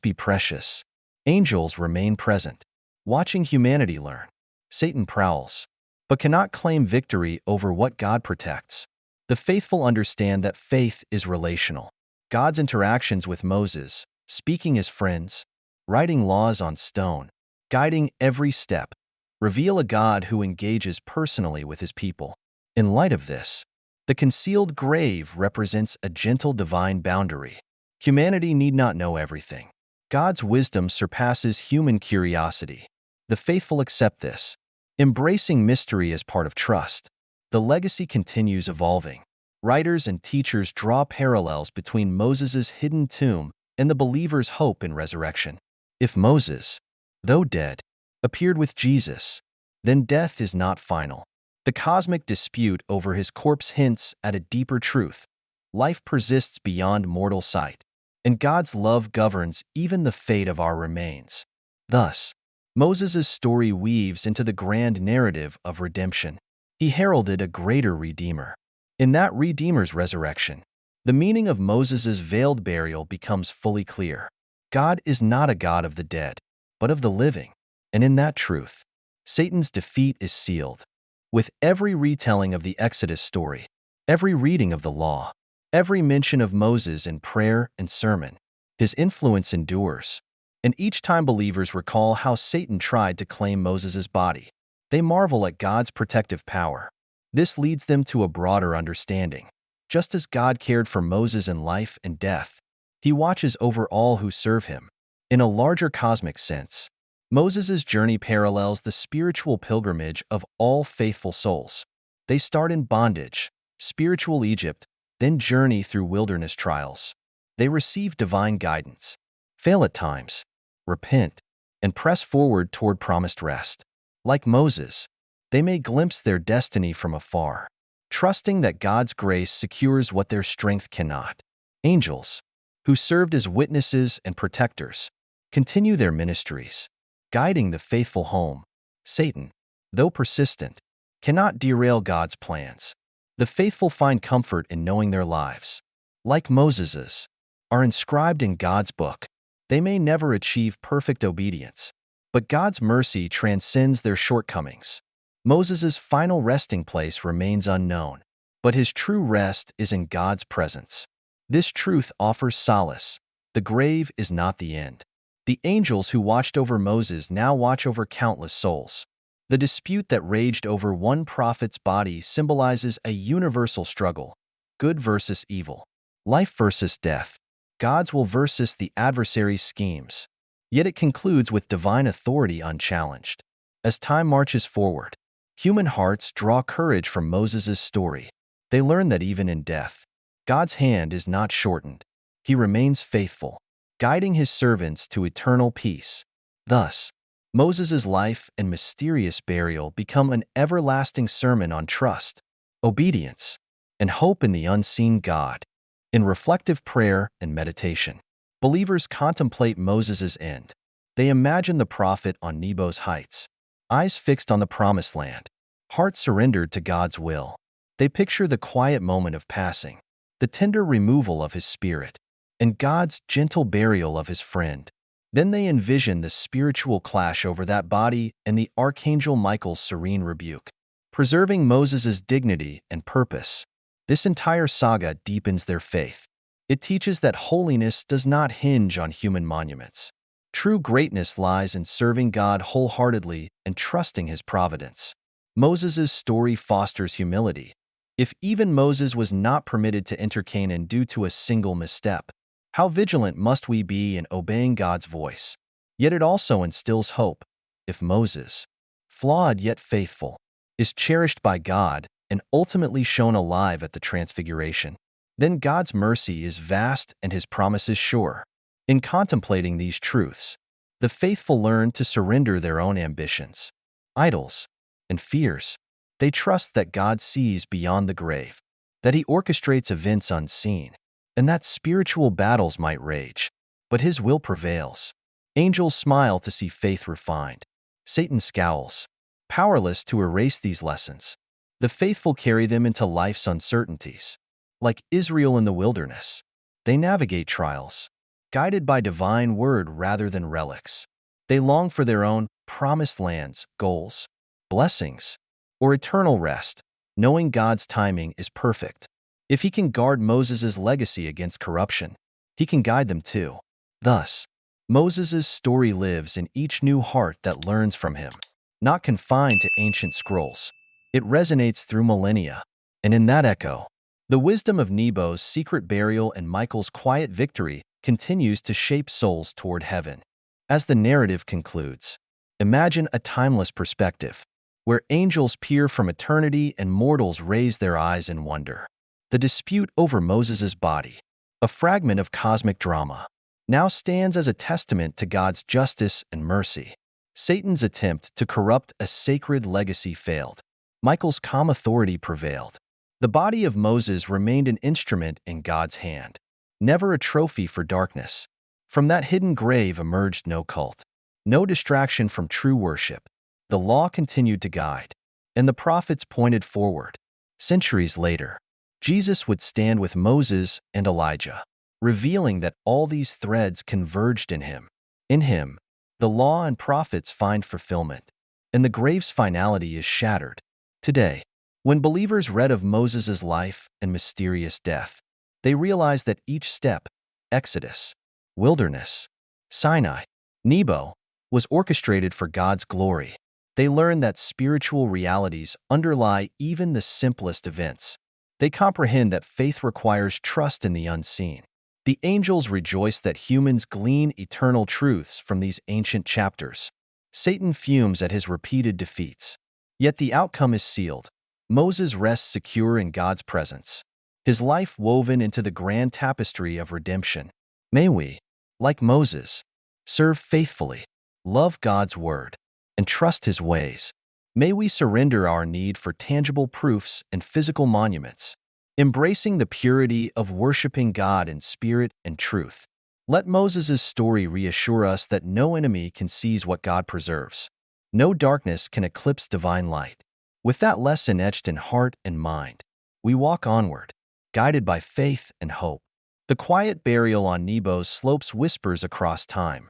be precious. Angels remain present, watching humanity learn. Satan prowls, but cannot claim victory over what God protects. The faithful understand that faith is relational. God's interactions with Moses, speaking as friends, writing laws on stone, guiding every step, reveal a God who engages personally with his people. In light of this, the concealed grave represents a gentle divine boundary. Humanity need not know everything. God's wisdom surpasses human curiosity. The faithful accept this, embracing mystery as part of trust. The legacy continues evolving. Writers and teachers draw parallels between Moses' hidden tomb and the believer's hope in resurrection. If Moses, though dead, appeared with Jesus, then death is not final. The cosmic dispute over his corpse hints at a deeper truth. Life persists beyond mortal sight. and God's love governs even the fate of our remains. Thus, Moses' story weaves into the grand narrative of redemption. He heralded a greater Redeemer. In that Redeemer's resurrection, the meaning of Moses' veiled burial becomes fully clear. God is not a God of the dead, but of the living, and in that truth, Satan's defeat is sealed. With every retelling of the Exodus story, every reading of the law, every mention of Moses in prayer and sermon, his influence endures. And each time believers recall how Satan tried to claim Moses' body, they marvel at God's protective power. This leads them to a broader understanding. Just as God cared for Moses in life and death, he watches over all who serve him. In a larger cosmic sense, Moses' journey parallels the spiritual pilgrimage of all faithful souls. They start in bondage, spiritual Egypt, then journey through wilderness trials. They receive divine guidance, fail at times, repent, and press forward toward promised rest. Like Moses, they may glimpse their destiny from afar, trusting that God's grace secures what their strength cannot. Angels, who served as witnesses and protectors, continue their ministries, guiding the faithful home. Satan, though persistent, cannot derail God's plans. The faithful find comfort in knowing their lives, like Moses's, are inscribed in God's book. They may never achieve perfect obedience, but God's mercy transcends their shortcomings. Moses's final resting place remains unknown, but his true rest is in God's presence. This truth offers solace. The grave is not the end. The angels who watched over Moses now watch over countless souls. The dispute that raged over one prophet's body symbolizes a universal struggle: good versus evil, life versus death, God's will versus the adversary's schemes. Yet it concludes with divine authority unchallenged. As time marches forward, human hearts draw courage from Moses' story. They learn that even in death, God's hand is not shortened. He remains faithful, guiding his servants to eternal peace. Thus, Moses' life and mysterious burial become an everlasting sermon on trust, obedience, and hope in the unseen God. In reflective prayer and meditation, believers contemplate Moses' end. They imagine the prophet on Nebo's heights, eyes fixed on the promised land, heart surrendered to God's will. They picture the quiet moment of passing, the tender removal of his spirit, and God's gentle burial of his friend. Then they envision the spiritual clash over that body and the Archangel Michael's serene rebuke, preserving Moses' dignity and purpose. This entire saga deepens their faith. It teaches that holiness does not hinge on human monuments. True greatness lies in serving God wholeheartedly and trusting his providence. Moses' story fosters humility. If even Moses was not permitted to enter Canaan due to a single misstep, how vigilant must we be in obeying God's voice? Yet it also instills hope. If Moses, flawed yet faithful, is cherished by God and ultimately shown alive at the Transfiguration, then God's mercy is vast and his promise is sure. In contemplating these truths, the faithful learn to surrender their own ambitions, idols, and fears. They trust that God sees beyond the grave, that he orchestrates events unseen, and that spiritual battles might rage, but his will prevails. Angels smile to see faith refined. Satan scowls, powerless to erase these lessons. The faithful carry them into life's uncertainties. Like Israel in the wilderness, they navigate trials, guided by divine word rather than relics. They long for their own promised lands, goals, blessings, or eternal rest, knowing God's timing is perfect. If he can guard Moses' legacy against corruption, he can guide them too. Thus, Moses' story lives in each new heart that learns from him. Not confined to ancient scrolls, it resonates through millennia. And in that echo, the wisdom of Nebo's secret burial and Michael's quiet victory continues to shape souls toward heaven. As the narrative concludes, imagine a timeless perspective, where angels peer from eternity and mortals raise their eyes in wonder. The dispute over Moses' body, a fragment of cosmic drama, now stands as a testament to God's justice and mercy. Satan's attempt to corrupt a sacred legacy failed. Michael's calm authority prevailed. The body of Moses remained an instrument in God's hand. never a trophy for darkness. From that hidden grave emerged no cult, no distraction from true worship. The law continued to guide, and the prophets pointed forward. Centuries later, Jesus would stand with Moses and Elijah, revealing that all these threads converged in him. In him, the law and prophets find fulfillment, and the grave's finality is shattered. Today, when believers read of Moses' life and mysterious death, they realized that each step, Exodus, wilderness, Sinai, Nebo, was orchestrated for God's glory. They learned that spiritual realities underlie even the simplest events. They comprehend that faith requires trust in the unseen. The angels rejoice that humans glean eternal truths from these ancient chapters. Satan fumes at his repeated defeats. Yet the outcome is sealed. Moses rests secure in God's presence, his life woven into the grand tapestry of redemption. May we, like Moses, serve faithfully, love God's word, and trust his ways. May we surrender our need for tangible proofs and physical monuments, embracing the purity of worshiping God in spirit and truth. Let Moses' story reassure us that no enemy can seize what God preserves. No darkness can eclipse divine light. With that lesson etched in heart and mind, we walk onward, guided by faith and hope. The quiet burial on Nebo's slopes whispers across time.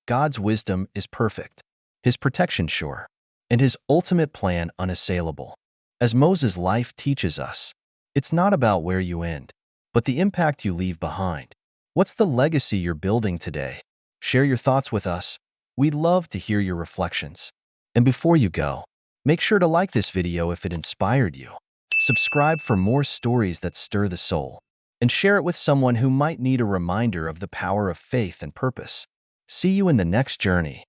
God's wisdom is perfect, his protection sure, and his ultimate plan unassailable. As Moses' life teaches us, it's not about where you end, but the impact you leave behind. What's the legacy you're building today? Share your thoughts with us. We'd love to hear your reflections. And before you go, make sure to like this video if it inspired you. Subscribe for more stories that stir the soul, and share it with someone who might need a reminder of the power of faith and purpose. See you in the next journey.